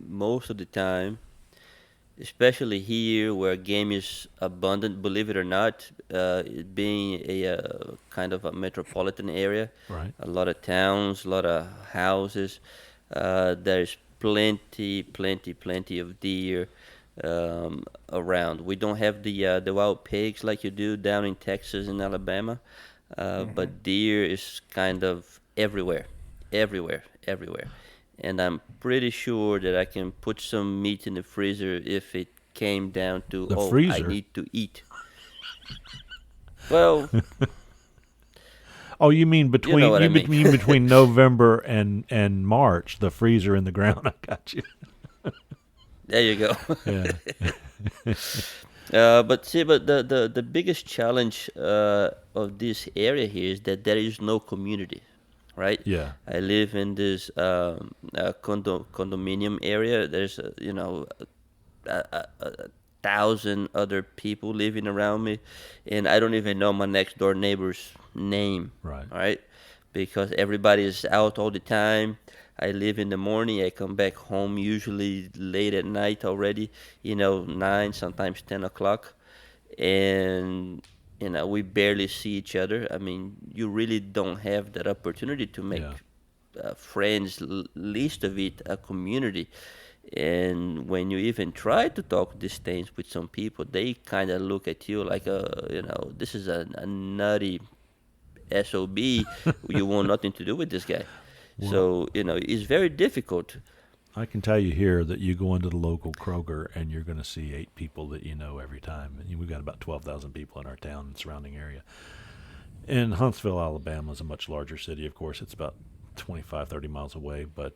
most of the time, especially here where game is abundant, believe it or not, it being a kind of a metropolitan area, Right. a lot of towns, a lot of houses, there's plenty of deer around. We don't have the wild pigs like you do down in Texas and Alabama, but deer is kind of everywhere. And I'm pretty sure that I can put some meat in the freezer if it came down to, The I freezer? need to eat. Well, Oh, you mean between what I mean. mean between November and March, the freezer in the ground? I got you. there you go. Yeah. But the biggest challenge of this area here is that there is no community, right? Yeah. I live in this condominium area. There's a 1,000 other people living around me, and I don't even know my next door neighbor's name. Right. Because everybody is out all the time. I leave in the morning. I come back home usually late at night already. 9, sometimes 10 o'clock, and we barely see each other. I mean, you really don't have that opportunity to make friends. Least of it, a community. And when you even try to talk these things with some people, they kind of look at you like, this is a nutty SOB. You want nothing to do with this guy. So, it's very difficult I can tell you here that you go into the local Kroger and you're going to see 8 people that you know every time. And we've got about 12,000 people in our town and surrounding area. And Huntsville, Alabama is a much larger city, of course. It's about 25, 30 miles away. But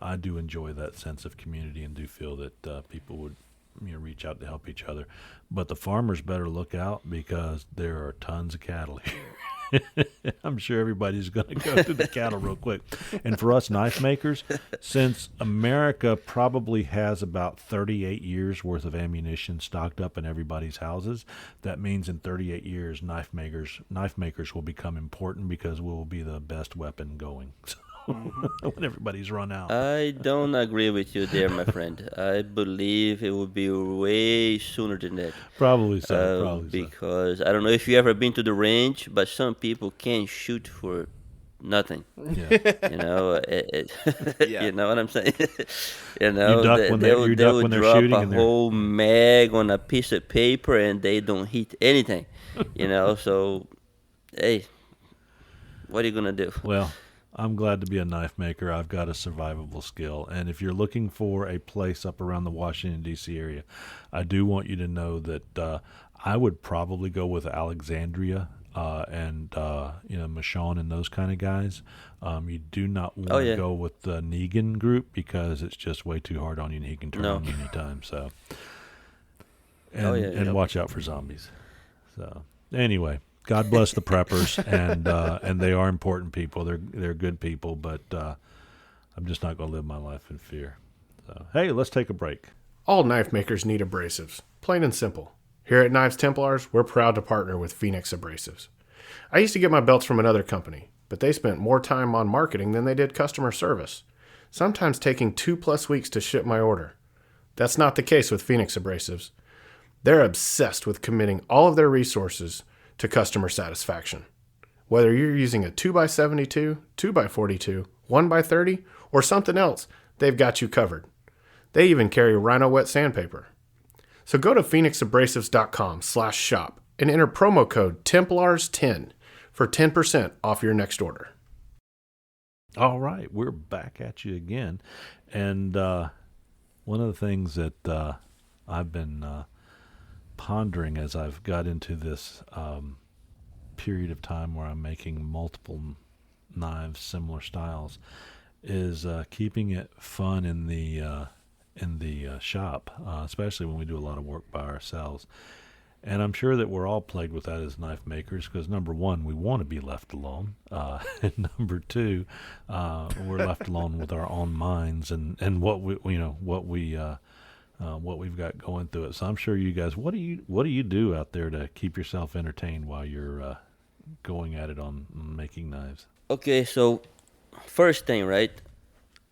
I do enjoy that sense of community and do feel that people would reach out to help each other. But the farmers better look out because there are tons of cattle here. I'm sure everybody's going to go to the cattle real quick. And for us knife makers, since America probably has about 38 years worth of ammunition stocked up in everybody's houses, that means in 38 years knife makers will become important because we'll be the best weapon going. When everybody's run out. I don't agree with you there, my friend. I believe it would be way sooner than that. Probably so. Because I don't know if you ever been to the range, but some people can't shoot for nothing. Yeah. You know, Yeah. you know what I'm saying? You know, You duck when they're drop shooting, a and they're whole mag on a piece of paper, and they don't hit anything. You know, so hey, what are you gonna do? Well, I'm glad to be a knife maker. I've got a survivable skill. And if you're looking for a place up around the Washington, D.C. area, I do want you to know that I would probably go with Alexandria and Michonne and those kind of guys. You do not want to go with the Negan group because it's just way too hard on you and he can turn on you anytime. So, and watch out for zombies. So, anyway. God bless the preppers, and they are important people. They're good people, but I'm just not going to live my life in fear. So, hey, let's take a break. All knife makers need abrasives, plain and simple. Here at Knives Templars, we're proud to partner with Phoenix Abrasives. I used to get my belts from another company, but they spent more time on marketing than they did customer service, sometimes taking 2+ weeks to ship my order. That's not the case with Phoenix Abrasives. They're obsessed with committing all of their resources to customer satisfaction. Whether you're using a 2x72, 2x42, 1x30, or something else, they've got you covered. They even carry Rhino wet sandpaper. So go to phoenixabrasives.com/shop and enter promo code TEMPLARS10 for 10% off your next order. All right, we're back at you again. And one of the things that I've been pondering as I've got into this period of time where I'm making multiple knives, similar styles, is keeping it fun in the shop, especially when we do a lot of work by ourselves. And I'm sure that we're all plagued with that as knife makers because, number one, we want to be left alone. And number two, we're left alone with our own minds and what we've got going through it. So I'm sure you guys, what do you do out there to keep yourself entertained while you're going at it on making knives? Okay, so first thing, right?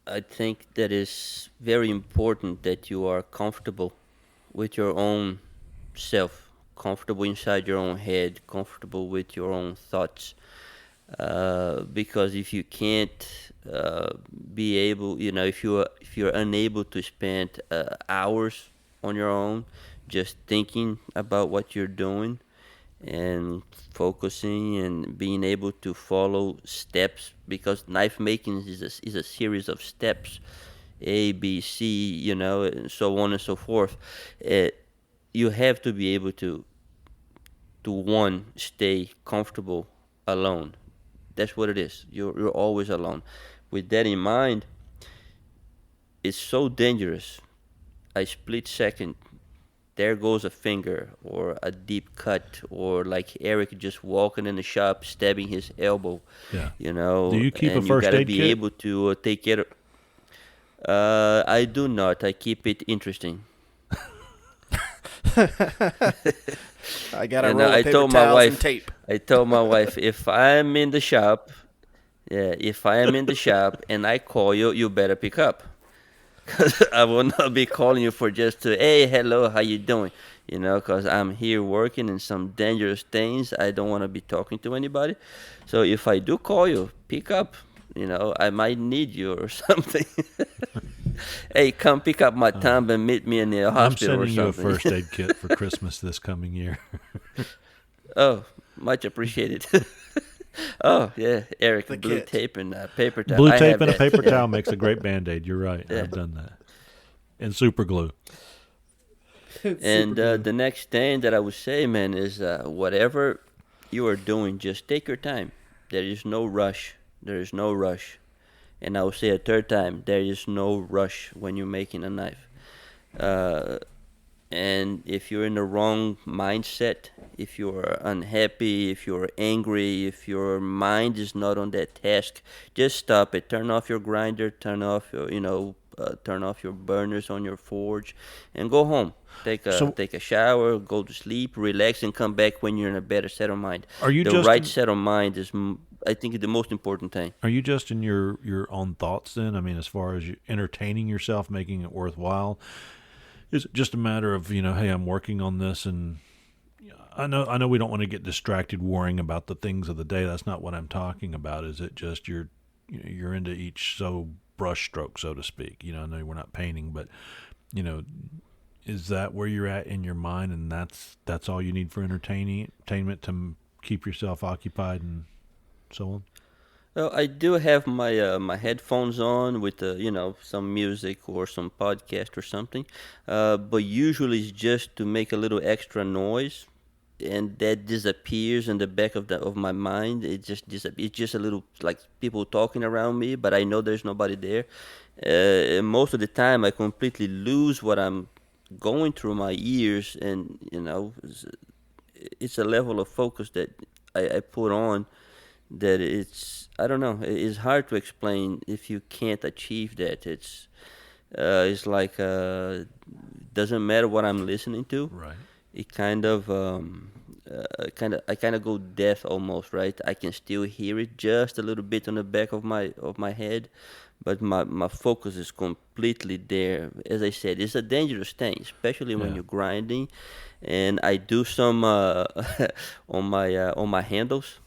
I think that is very important that you are comfortable with your own self, comfortable inside your own head, comfortable with your own thoughts. Because if you can't be able, if you're unable to spend hours on your own just thinking about what you're doing and focusing and being able to follow steps, because knife making is a series of steps, A, B, C, and so on and so forth. You have to be able to one, stay comfortable alone. That's what it is. You're always alone. With that in mind, it's so dangerous. A split second, there goes a finger or a deep cut, or like Eric just walking in the shop, stabbing his elbow. Yeah. Do you keep a first aid kit? You gotta be able to take care of. I do not. I keep it interesting. I got a roll of paper towels and tape. I told my wife, if I'm in the shop, and I call you, you better pick up. Because I will not be calling you for just to, hey, hello, how you doing? Because I'm here working in some dangerous things. I don't want to be talking to anybody. So if I do call you, pick up. I might need you or something. Hey, come pick up my thumb and meet me in the hospital or something. I'm sending you a first aid kit for Christmas this coming year. Oh, much appreciated. Oh yeah, Eric, The blue kit. tape and paper towel. Blue I tape have and a that. paper Yeah. towel makes a great Band-Aid. You're right. Yeah. I've done that. And super glue. And the next thing that I would say, man, is whatever you are doing, just take your time. There is no rush. There is no rush. And I will say a third time, there is no rush when you're making a knife. Uh, and if you're in the wrong mindset, if you're unhappy, if you're angry, if your mind is not on that task, just stop it. Turn off your grinder, turn off your burners on your forge, and go home. So- Take a shower, go to sleep, relax, and come back when you're in a better set of mind. Are you The just right in- set of mind is, I think, the most important thing. Are you just in your own thoughts then? I mean, as far as you entertaining yourself, making it worthwhile, is it just a matter of, hey, I'm working on this, and I know we don't want to get distracted worrying about the things of the day. That's not what I'm talking about. Is it just you're into each brush stroke, so to speak? I know we're not painting, but is that where you're at in your mind, and that's all you need for entertainment to keep yourself occupied and so on? Well, I do have my headphones on with some music or some podcast or something, but usually it's just to make a little extra noise, and that disappears in the back of my mind. It's just a little like people talking around me, but I know there's nobody there. And most of the time, I completely lose what I'm going through my ears, and it's a level of focus that I put on that it's, I don't know, it's hard to explain if you can't achieve that. It's like doesn't matter what I'm listening to. Right. It I kind of go deaf almost, right? I can still hear it just a little bit on the back of my head, but my focus is completely there. As I said, it's a dangerous thing, especially when Yeah. you're grinding. And I do some on my handles.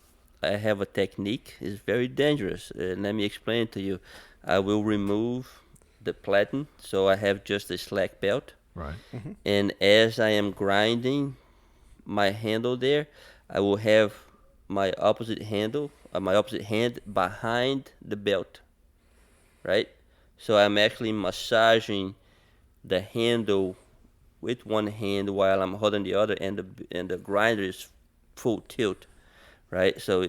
I have a technique. It's very dangerous. Let me explain to you. I will remove the platen, so I have just a slack belt. Right. And as I am grinding my handle there, I will have my opposite hand behind the belt, right? So I'm actually massaging the handle with one hand while I'm holding the other, and the grinder is full tilt, right? So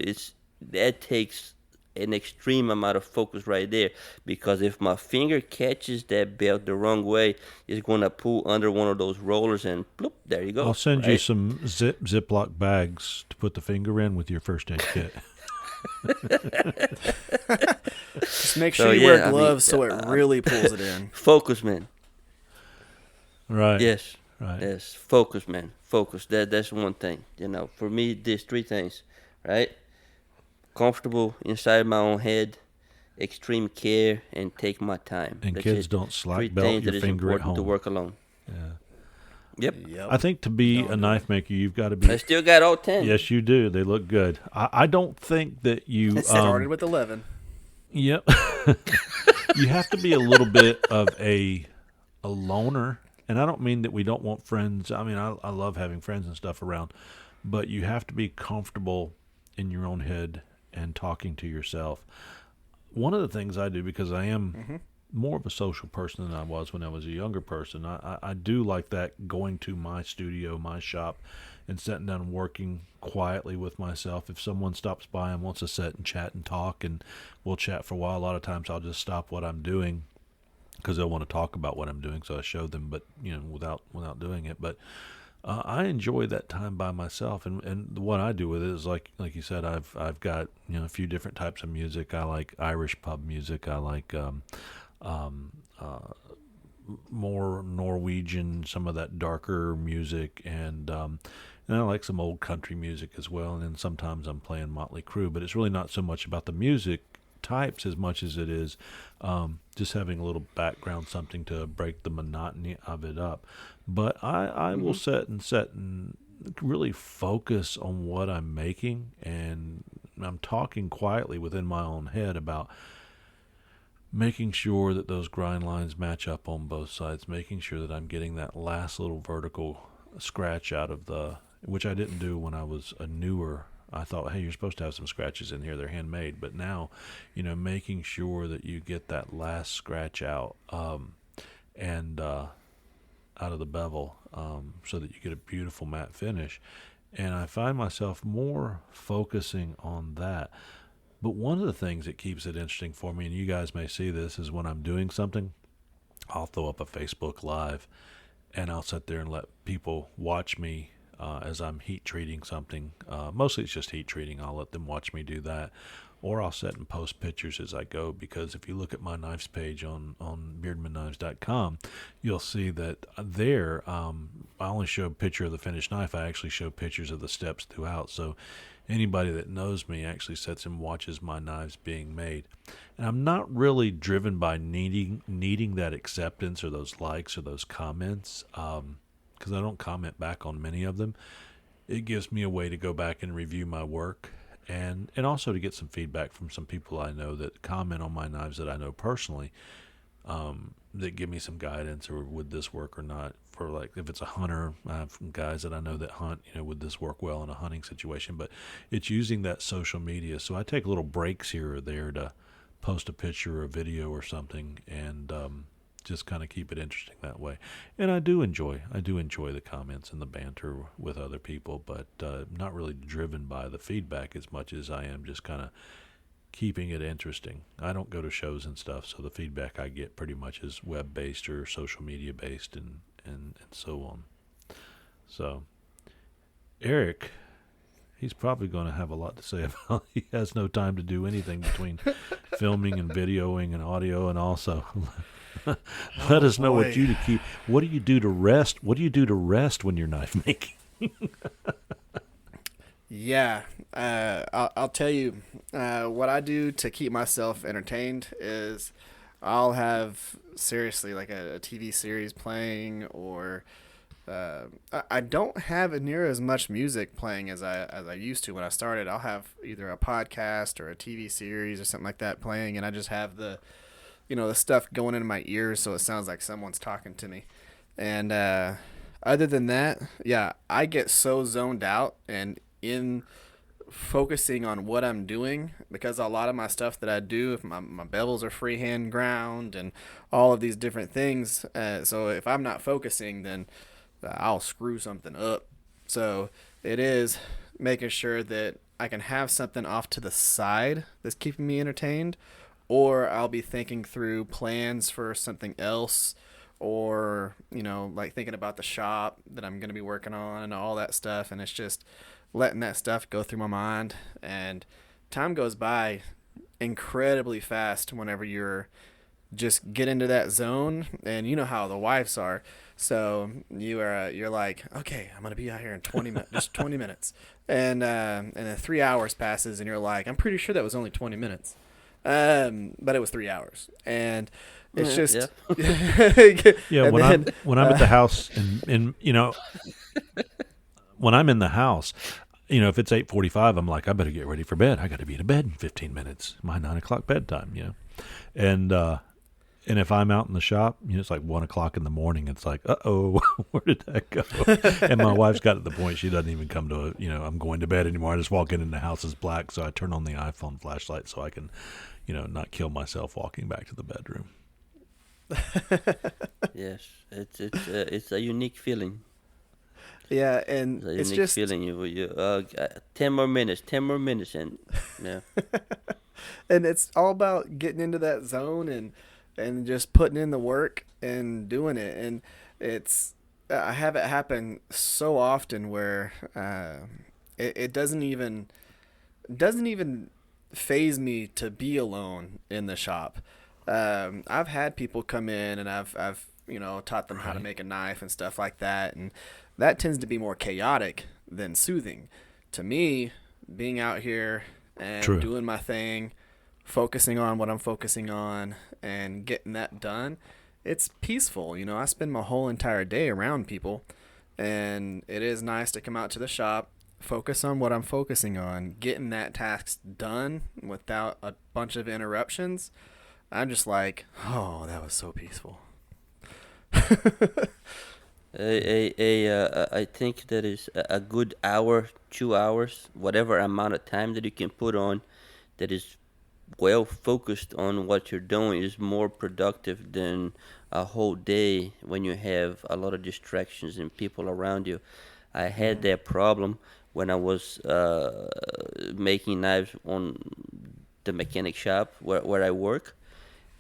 that takes an extreme amount of focus right there, because if my finger catches that belt the wrong way, it's going to pull under one of those rollers, and bloop, there you go. I'll send you right? some Ziploc bags to put the finger in with your first aid kit. Just make So, sure you yeah, wear I mean, gloves so it really pulls it in. Focus, man. Right. Yes. Right. Yes. Focus, man. Focus. That's one thing. For me, there's three things, right? Comfortable inside my own head, extreme care, and take my time. And That's kids it. don't slack Three belt things your that is finger at important to home. work alone. Yeah. Yep. I think to be a knife maker, you've got to be. I still got all 10. Yes, you do. They look good. I don't think that you. It started with 11. Yep. You have to be a little bit of a loner, and I don't mean that we don't want friends. I mean, I love having friends and stuff around, but you have to be comfortable in your own head and talking to yourself. One of the things I do, because I am more of a social person than I was when I was a younger person, I do like that, going to my studio, my shop, and sitting down and working quietly with myself. If someone stops by and wants to sit and chat and talk, and we'll chat for a while, a lot of times I'll just stop what I'm doing because they'll want to talk about what I'm doing, so I show them, but without doing it. But I enjoy that time by myself, and what I do with it is like you said, I've got a few different types of music. I like Irish pub music. I like more Norwegian, some of that darker music, and I like some old country music as well. And then sometimes I'm playing Motley Crue, but it's really not so much about the music types as much as it is just having a little background, something to break the monotony of it up. But I will sit and really focus on what I'm making, and I'm talking quietly within my own head about making sure that those grind lines match up on both sides, making sure that I'm getting that last little vertical scratch out of which I didn't do when I was a newer I thought, hey, you're supposed to have some scratches in here. They're handmade. But now, making sure that you get that last scratch out and out of the bevel so that you get a beautiful matte finish. And I find myself more focusing on that. But one of the things that keeps it interesting for me, and you guys may see this, is when I'm doing something, I'll throw up a Facebook Live, and I'll sit there and let people watch me as I'm heat treating something. Mostly it's just heat treating. I'll let them watch me do that. Or I'll sit and post pictures as I go, because if you look at my knives page on beardmanknives.com, you'll see that there I only show a picture of the finished knife. I actually show pictures of the steps throughout. So anybody that knows me actually sits and watches my knives being made. And I'm not really driven by needing that acceptance or those likes or those comments, because I don't comment back on many of them. It gives me a way to go back and review my work, and also to get some feedback from some people I know that comment on my knives that I know personally, that give me some guidance, or would this work or not. For like, if it's a hunter, I have guys that I know that hunt, would this work well in a hunting situation? But it's using that social media. So I take little breaks here or there to post a picture or a video or something, and just kind of keep it interesting that way. And I do enjoy the comments and the banter with other people, but not really driven by the feedback as much as I am just kind of keeping it interesting. I don't go to shows and stuff, so the feedback I get pretty much is web-based or social media-based and so on. So, Eric, he's probably going to have a lot to say about he has no time to do anything between filming and videoing and audio, and also let us know what do you do to rest? What do you do to rest when you're knife making? Yeah, I'll tell you what I do to keep myself entertained is I'll have seriously like a TV series playing, or I don't have near as much music playing as I used to when I started. I'll have either a podcast or a TV series or something like that playing, and I just have the stuff going into my ears so it sounds like someone's talking to me. And other than that, yeah, I get so zoned out and in focusing on what I'm doing, because a lot of my stuff that I do, if my bevels are freehand ground and all of these different things, so if I'm not focusing, then I'll screw something up. So it is making sure that I can have something off to the side that's keeping me entertained, or I'll be thinking through plans for something else, or like thinking about the shop that I'm going to be working on and all that stuff, and it's just letting that stuff go through my mind. And time goes by incredibly fast whenever you're just get into that zone, and you know how the wives are. So you're like, okay, I'm gonna be out here in 20 minutes, just 20 minutes, and then 3 hours passes, and you're like, I'm pretty sure that was only 20 minutes, but it was 3 hours, and it's just yeah. When I'm at the house, and when I'm in the house, if it's 8:45, I'm like, I better get ready for bed. I got to be in bed in 15 minutes. My 9 o'clock bedtime, and if I'm out in the shop, it's like 1 o'clock in the morning. It's like, where did that go? And my wife's got to the point she doesn't even come to I'm going to bed anymore. I just walk in and the house is black, so I turn on the iPhone flashlight so I can, not kill myself walking back to the bedroom. Yes, it's a unique feeling. Yeah, and It's a unique feeling. You 10 more minutes, and yeah. And it's all about getting into that zone and just putting in the work and doing it. And I have it happen so often where it doesn't even faze me to be alone in the shop. I've had people come in, and I've taught them how to make a knife and stuff like that, and that tends to be more chaotic than soothing. To me, being out here and doing my thing, focusing on what I'm focusing on and getting that done, it's peaceful. I spend my whole entire day around people, and it is nice to come out to the shop, focus on what I'm focusing on, getting that task done without a bunch of interruptions. I'm just like, oh, that was so peaceful. I think that is a good hour, 2 hours, whatever amount of time that you can put on that is well focused on what you're doing is more productive than a whole day when you have a lot of distractions and people around you. I had that problem when I was making knives on the mechanic shop where I work,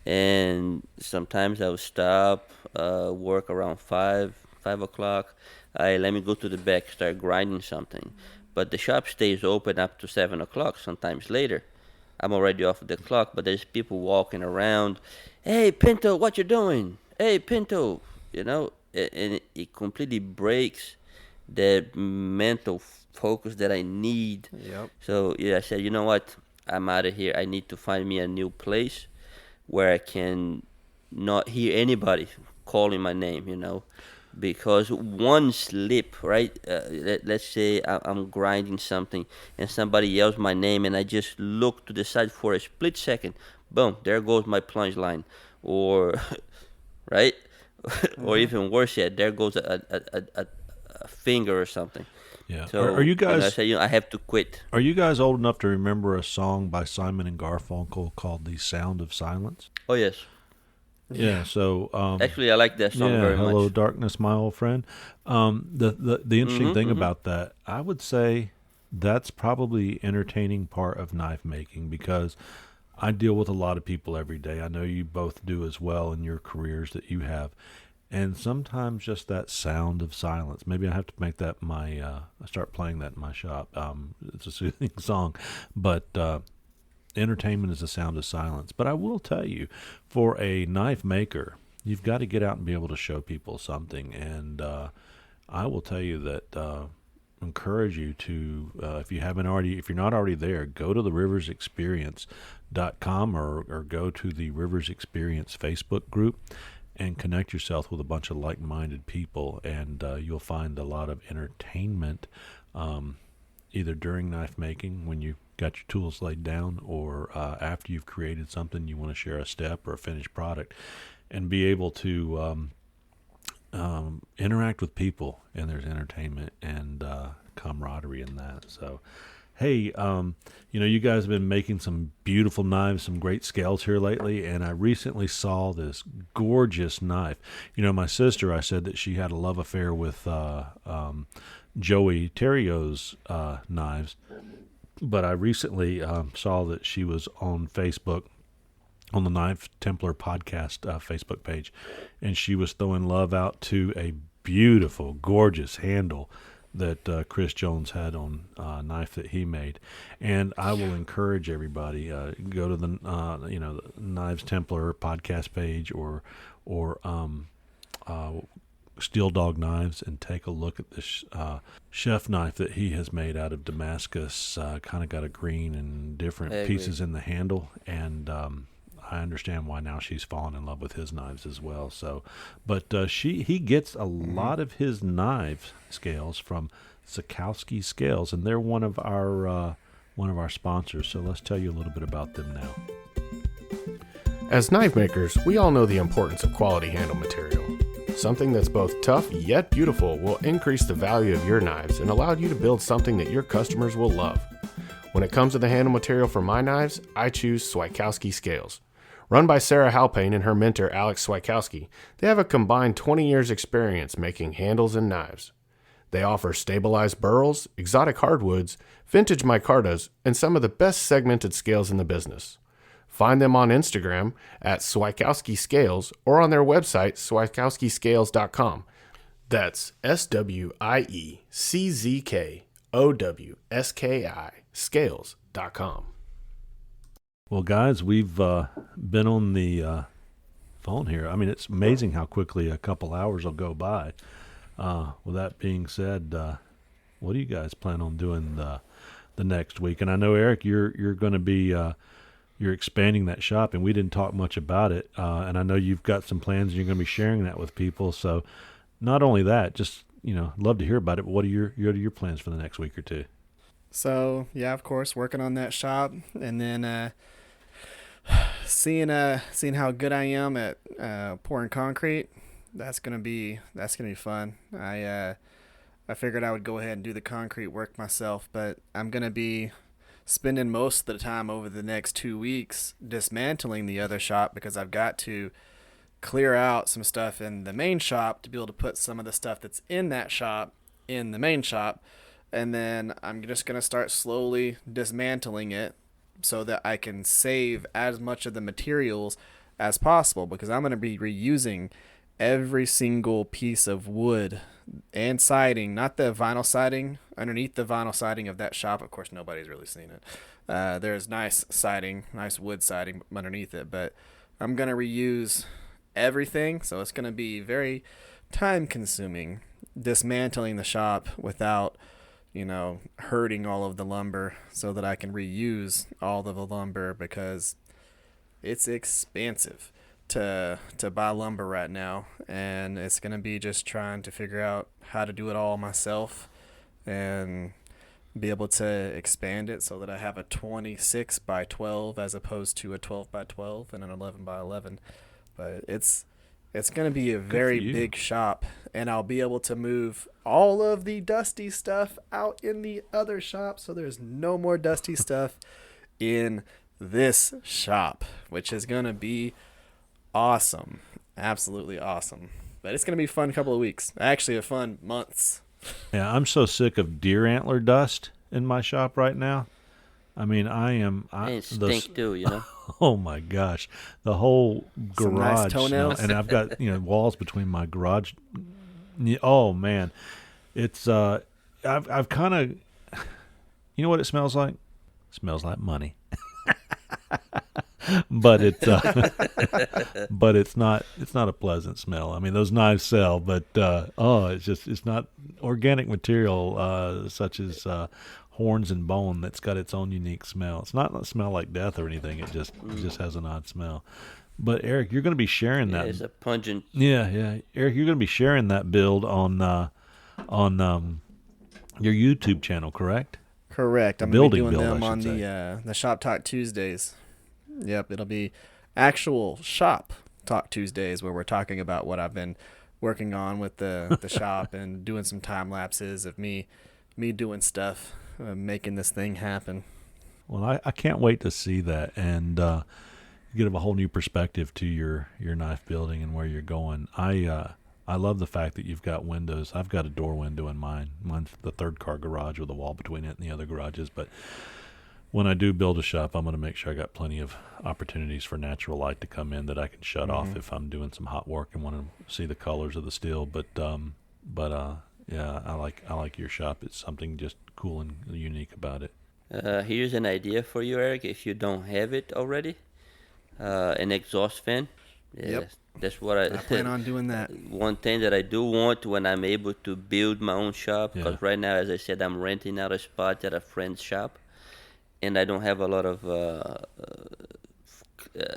and sometimes I would stop work around 5 o'clock. I let me go to the back, start grinding something, but the shop stays open up to 7 o'clock, sometimes later. I'm already off the clock, but there's people walking around. Hey, Pinto, what you doing? Hey, Pinto, and it completely breaks that mental focus that I need. Yep. So yeah, I said, you know what? I'm out of here. I need to find me a new place where I can not hear anybody calling my name, because one slip, right? Let's say I'm grinding something and somebody yells my name and I just look to the side for a split second. Boom, there goes my plunge line. Or, right? Or even worse yet, there goes a finger or something. Yeah. So Are you guys? I say, I have to quit. Are you guys old enough to remember a song by Simon and Garfunkel called "The Sound of Silence"? Oh yes, Yeah. So actually, I like that song very "Hello much. Darkness, My Old Friend." The interesting thing mhm. about that, I would say, that's probably the entertaining part of knife making, because I deal with a lot of people every day. I know you both do as well in your careers that you have. And sometimes just that sound of silence. Maybe I have to make that my, start playing that in my shop. It's a soothing song, but entertainment is the sound of silence. But I will tell you, for a knife maker, you've got to get out and be able to show people something. And I will tell you that encourage you to, if you're not already there, go to theriversexperience.com, or go to the Rivers Experience Facebook group and connect yourself with a bunch of like-minded people, and you'll find a lot of entertainment, either during knife making when you got your tools laid down, or after you've created something, you want to share a step or a finished product, and be able to interact with people, and there's entertainment and camaraderie in that. So hey, you guys have been making some beautiful knives, some great scales here lately, and I recently saw this gorgeous knife. My sister, I said that she had a love affair with Joey Terrio's knives, but I recently saw that she was on Facebook, on the Knife Templar podcast Facebook page, and she was throwing love out to a beautiful, gorgeous handle that Chris Jones had on a knife that he made. And I will encourage everybody, go to the the Knives Templar podcast page, or Steel Dog Knives, and take a look at this chef knife that he has made out of Damascus. Kind of got a green and different pieces in the handle, and I understand why now she's fallen in love with his knives as well. So, but he gets a lot of his knife scales from Sikowski Scales, and they're one of our sponsors. So let's tell you a little bit about them now. As knife makers, we all know the importance of quality handle material. Something that's both tough yet beautiful will increase the value of your knives and allow you to build something that your customers will love. When it comes to the handle material for my knives, I choose Swikowski Scales. Run by Sarah Halpane and her mentor Alex Swikowski, they have a combined 20 years experience making handles and knives. They offer stabilized burls, exotic hardwoods, vintage micartas, and some of the best segmented scales in the business. Find them on Instagram at Swikowski Scales, or on their website, swikowskiscales.com. That's SWIECZKOWSKI scales.com. Well, guys, we've been on the phone here. I mean, it's amazing how quickly a couple hours will go by. With that being said, what do you guys plan on doing the next week? And I know, Eric, you're going to be you're expanding that shop, and we didn't talk much about it. And I know you've got some plans, and you're going to be sharing that with people. So, not only that, just love to hear about it. But what are your plans for the next week or two? So yeah, of course, working on that shop, and then seeing how good I am at pouring concrete. That's gonna be fun. I figured I would go ahead and do the concrete work myself, but I'm gonna be spending most of the time over the next 2 weeks dismantling the other shop because I've got to clear out some stuff in the main shop to be able to put some of the stuff that's in that shop in the main shop. And then I'm just going to start slowly dismantling it so that I can save as much of the materials as possible, because I'm going to be reusing every single piece of wood and siding, not the vinyl siding, underneath the vinyl siding of that shop. Of course, nobody's really seen it. There's nice siding, nice wood siding underneath it, but I'm going to reuse everything. So it's going to be very time consuming dismantling the shop without, hurting all of the lumber, so that I can reuse all of the lumber, because it's expensive to buy lumber right now, and it's going to be just trying to figure out how to do it all myself and be able to expand it so that I have a 26 by 12 as opposed to a 12 by 12 and an 11 by 11. But it's going to be a very big shop, and I'll be able to move all of the dusty stuff out in the other shop, so there's no more dusty stuff in this shop, which is going to be awesome. Absolutely awesome. But it's going to be a fun couple of weeks. Actually, a fun months. Yeah, I'm so sick of deer antler dust in my shop right now. I mean, It stink too, Oh my gosh, the whole Some nice garage, toenails. and I've got walls between my garage. Oh man, it's I've kind of, what it smells like? It smells like money. But it's but it's not a pleasant smell. I mean, those knives sell, but it's not organic material such as horns and bone that's got its own unique smell. It's not a smell like death or anything. It just has an odd smell. But Eric, you're going to be sharing that. It's a pungent. Yeah. Eric, you're going to be sharing that build on your YouTube channel, correct? Correct. I'm going to be Building doing build, them I on should the Shop Talk Tuesdays. Yep, it'll be actual Shop Talk Tuesdays where we're talking about what I've been working on with the shop and doing some time lapses of me doing stuff, making this thing happen. Well, I can't wait to see that and give a whole new perspective to your knife building and where you're going. I love the fact that you've got windows. I've got a door window in mine. Mine's the third car garage with a wall between it and the other garages. But when I do build a shop, I'm going to make sure I got plenty of opportunities for natural light to come in that I can shut off if I'm doing some hot work and want to see the colors of the steel. But yeah, I like your shop. It's something just cool and unique about it. Here's an idea for you, Eric, if you don't have it already. An exhaust fan. Yeah, Yep. That's what I plan on doing that. One thing that I do want when I'm able to build my own shop, because Yeah. right now, as I said, I'm renting out a spot at a friend's shop, and I don't have a lot of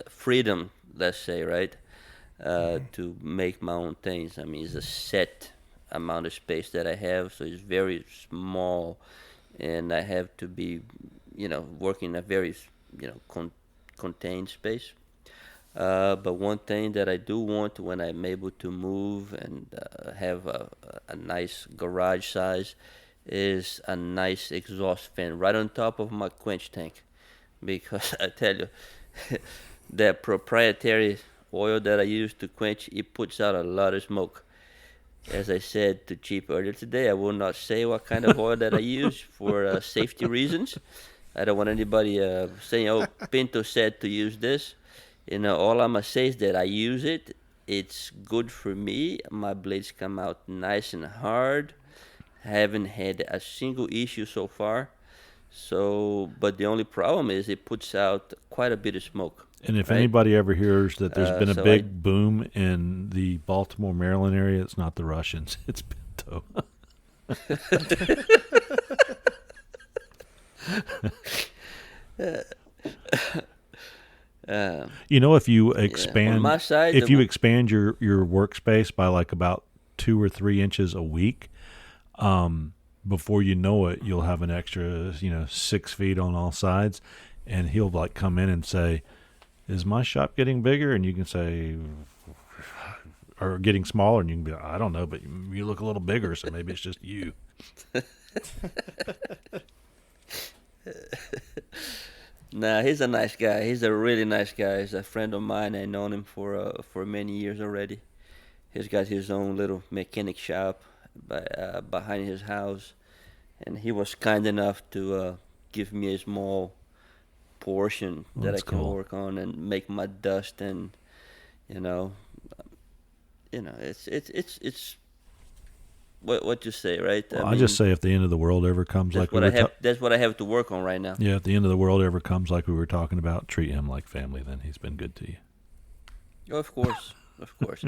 freedom, let's say, right, to make my own things. I mean, it's a set amount of space that I have, so it's very small, and I have to be, working in a very, contained space. But one thing that I do want when I'm able to move and have a nice garage size is a nice exhaust fan right on top of my quench tank, because I tell you, that proprietary oil that I use to quench, it puts out a lot of smoke. As I said to Chip earlier today, I will not say what kind of oil that I use for safety reasons. I don't want anybody saying, "Oh, Pintos said to use this." All I'm going to say is that I use it. It's good for me. My blades come out nice and hard. Haven't had a single issue so far. But the only problem is it puts out quite a bit of smoke. And if right? anybody ever hears that there's been a so big boom in the Baltimore, Maryland area, it's not the Russians. It's Pinto. If you expand, on my side, if you expand your workspace by like about 2 or 3 inches a week, before you know it, you'll have an extra 6 feet on all sides, and he'll like come in and say, "Is my shop getting bigger?" And you can say, are getting smaller, and you can be like, I don't know, but you look a little bigger, so maybe it's just you. Nah, he's a nice guy. He's a really nice guy. He's a friend of mine. I known him for many years already. He's got his own little mechanic shop behind his house, and he was kind enough to give me a small portion Well, that I that's can cool. work on and make my dust, and you know, it's what you say, right? Well, I just say if the end of the world ever comes, like we were that's what I have to work on right now. yeah, if the end of the world ever comes, like we were talking about, treat him like family. Then he's been good to you. Of course, of course.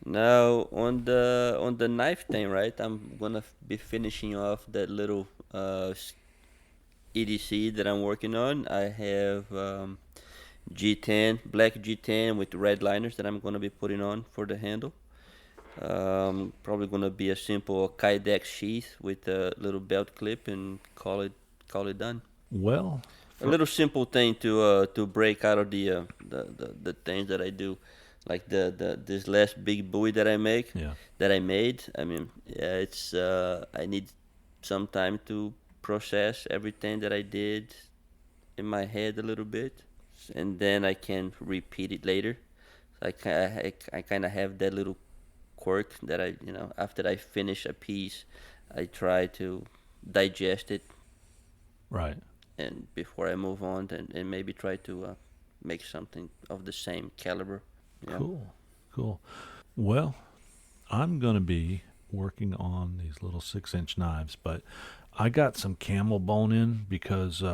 Now on the knife thing, right? I'm gonna be finishing off that little EDC that I'm working on. I have G10, black G10 with red liners that I'm gonna be putting on for the handle. Probably gonna be a simple Kydex sheath with a little belt clip and call it done. Well, A little simple thing to break out of the things that I do, like the this last big buoy that I make yeah, that I made. I mean, yeah, it's I need some time to process everything that I did in my head a little bit, and then I can repeat it later. I kind of have that little quirk that after I finish a piece, I try to digest it right. and before I move on, and maybe try to make something of the same caliber. Yeah. Cool. Well, I'm going to be working on these little 6-inch knives, but I got some camel bone in because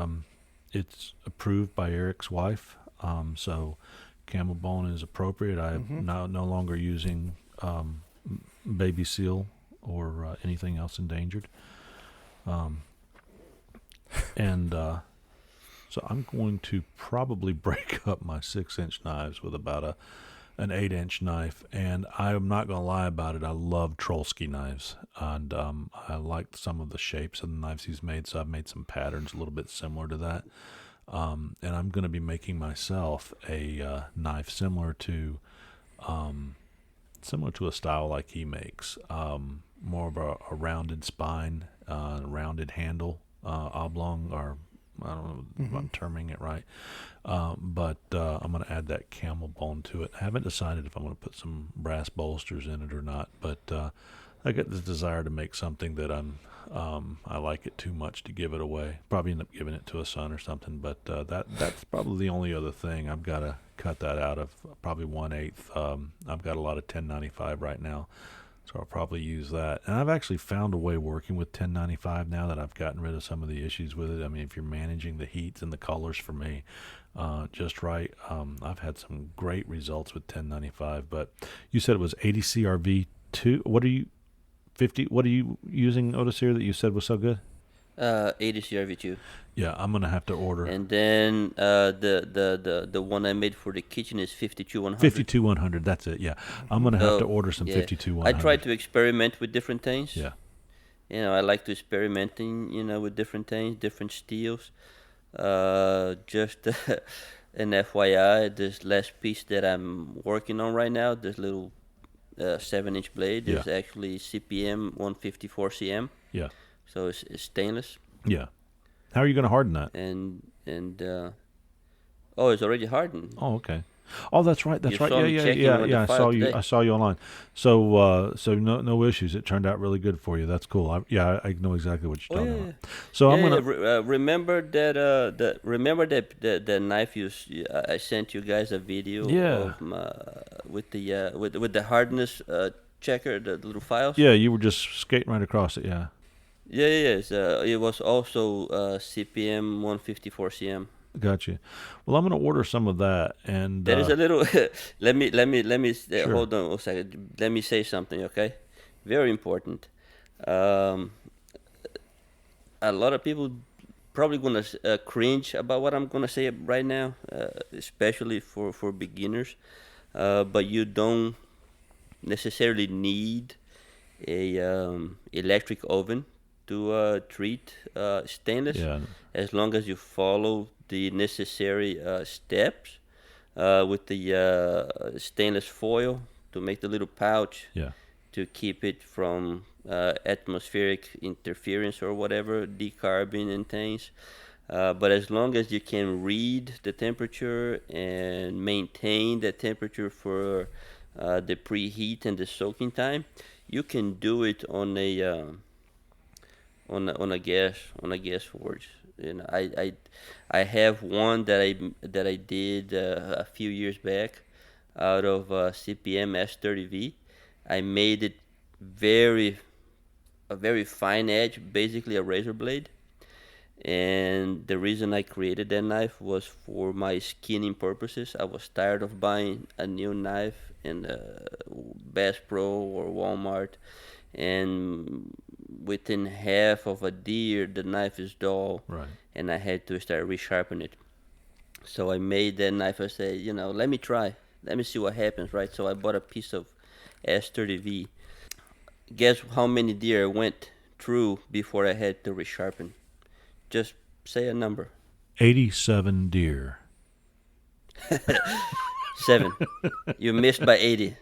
it's approved by Erick's wife. So camel bone is appropriate. I'm no longer using baby seal or anything else endangered. And so I'm going to probably break up my 6-inch knives with about an 8-inch knife. And I'm not going to lie about it. I love Trollsky knives. And I liked some of the shapes of the knives he's made. So I've made some patterns a little bit similar to that. And I'm going to be making myself a knife similar to a style like he makes. More of a rounded spine, rounded handle, oblong, or I don't know if I'm terming it right. But I'm going to add that camel bone to it. I haven't decided if I'm going to put some brass bolsters in it or not, but I get this desire to make something that I like it too much to give it away. Probably end up giving it to a son or something, but that's probably the only other thing. I've got to cut that out of probably 1/8. I've got a lot of 1095 right now, so I'll probably use that. And I've actually found a way working with 1095 now that I've gotten rid of some of the issues with it. I mean, if you're managing the heats and the colors for me just right, I've had some great results with 1095. But you said it was 80 CRV2. What are you 50? What are you using, Odacir, that you said was so good? 80 CRV2. Yeah, I'm gonna have to order. And then the one I made for the kitchen is 52100. 52100. That's it. Yeah, I'm gonna have to order some yeah. 52100. I try to experiment with different things. Yeah. I like to experimenting, with different things, different steels. Just an FYI, this last piece that I'm working on right now, this little 7-inch blade, is actually CPM 154 cm. Yeah. So it's stainless. Yeah. How are you going to harden that? And it's already hardened. Oh, okay. Oh, that's right. That's You right. saw me checking on the Yeah. file I today. saw you online. So no issues. It turned out really good for you. That's cool. I know exactly what you're talking about. So I'm gonna remember that knife I sent you guys a video. Yeah. Of with the hardness checker, the little files. Yeah, you were just skating right across it. Yeah. Yeah. It was also CPM 154 cm. Got you. Well, I'm going to order some of that, and There is a little. let me Sure. hold on a second. Let me say something, okay? Very important. A lot of people probably gonna cringe about what I'm gonna say right now, especially for beginners. But you don't necessarily need a electric oven to treat stainless, Yeah. as long as you follow the necessary steps with the stainless foil to make the little pouch Yeah. to keep it from atmospheric interference or whatever, decarbing and things. But as long as you can read the temperature and maintain that temperature for the preheat and the soaking time, you can do it on a gas forge. You know, I have one that I did a few years back out of CPM S30V. I made it a very fine edge, basically a razor blade. And the reason I created that knife was for my skinning purposes. I was tired of buying a new knife in Bass Pro or Walmart, and within half of a deer, the knife is dull, Right. and I had to start resharpening it. So I made that knife. I said, let me try. Let me see what happens, right? So I bought a piece of S30V. Guess how many deer I went through before I had to resharpen? Just say a number. 87 deer. 7. You missed by 80.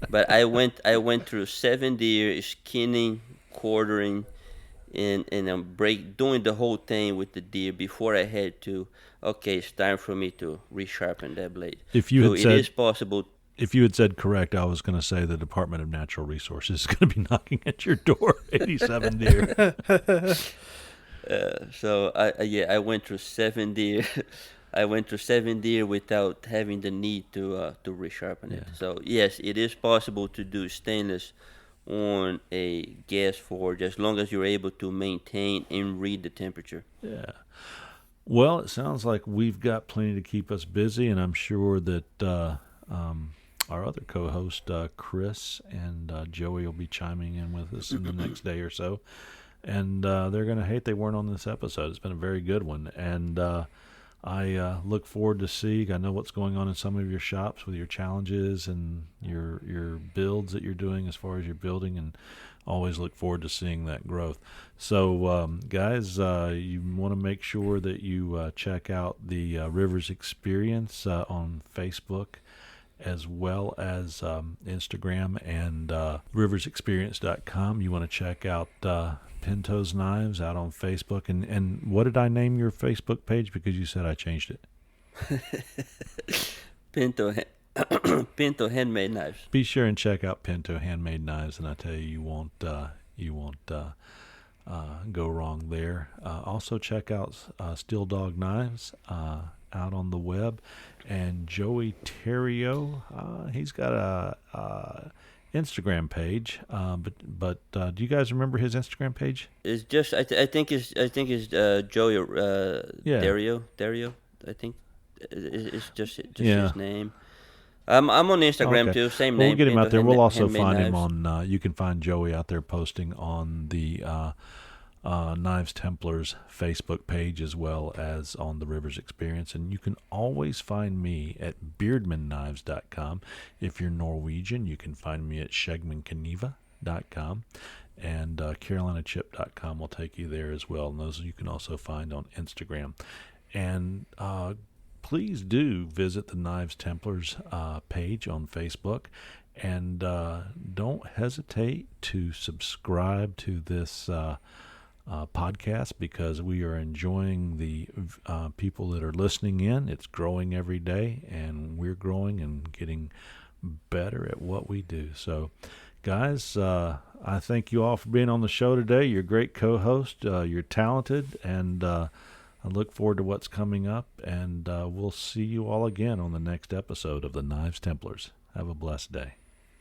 But I went through 7 deer, skinning, quartering, and doing the whole thing with the deer before I had to. Okay, it's time for me to resharpen that blade. If you so had said, it is possible. If you had said correct, I was going to say the Department of Natural Resources is going to be knocking at your door. 87 deer. So I went through 7 deer. I went through 7 deer without having the need to resharpen it. Yeah. So yes, it is possible to do stainless on a gas forge as long as you're able to maintain and read the temperature. Yeah. Well, it sounds like we've got plenty to keep us busy, and I'm sure that our other co-host, Chris and Joey, will be chiming in with us in the next day or so. And they're going to hate they weren't on this episode. It's been a very good one. And I look forward to seeing, I know what's going on in some of your shops with your challenges and your builds that you're doing as far as your building, and always look forward to seeing that growth. So, guys, you want to make sure that you check out the Rivers Experience on Facebook, as well as Instagram and riversexperience.com. You want to check out Pintos Knives out on Facebook. And what did I name your Facebook page? Because you said I changed it. Pinto Handmade Knives. Be sure and check out Pinto Handmade Knives, and I tell you, you won't go wrong there. Also check out Steel Dog Knives out on the web, and Joey Terrio, he's got a Instagram page, but do you guys remember his Instagram page? It's just I think it's Joey Terrio. I think it's just his name. I'm on Instagram too, same name. We'll get him out there. We'll also Handmade find him Knives. on. You can find Joey out there posting on the Knives Templars Facebook page, as well as on the Rivers Experience. And you can always find me at beardmanknives.com. If you're Norwegian, you can find me at shegmankniva.com. And carolinachip.com will take you there as well. And those you can also find on Instagram. And please do visit the Knives Templars page on Facebook. And don't hesitate to subscribe to this podcast, because we are enjoying the people that are listening in. It's growing every day, and we're growing and getting better at what we do. So, guys, I thank you all for being on the show today. You're a great co-host. You're talented, and I look forward to what's coming up, and we'll see you all again on the next episode of the Knives Templars. Have a blessed day.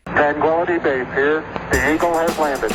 Tranquility Base here. The Eagle has landed.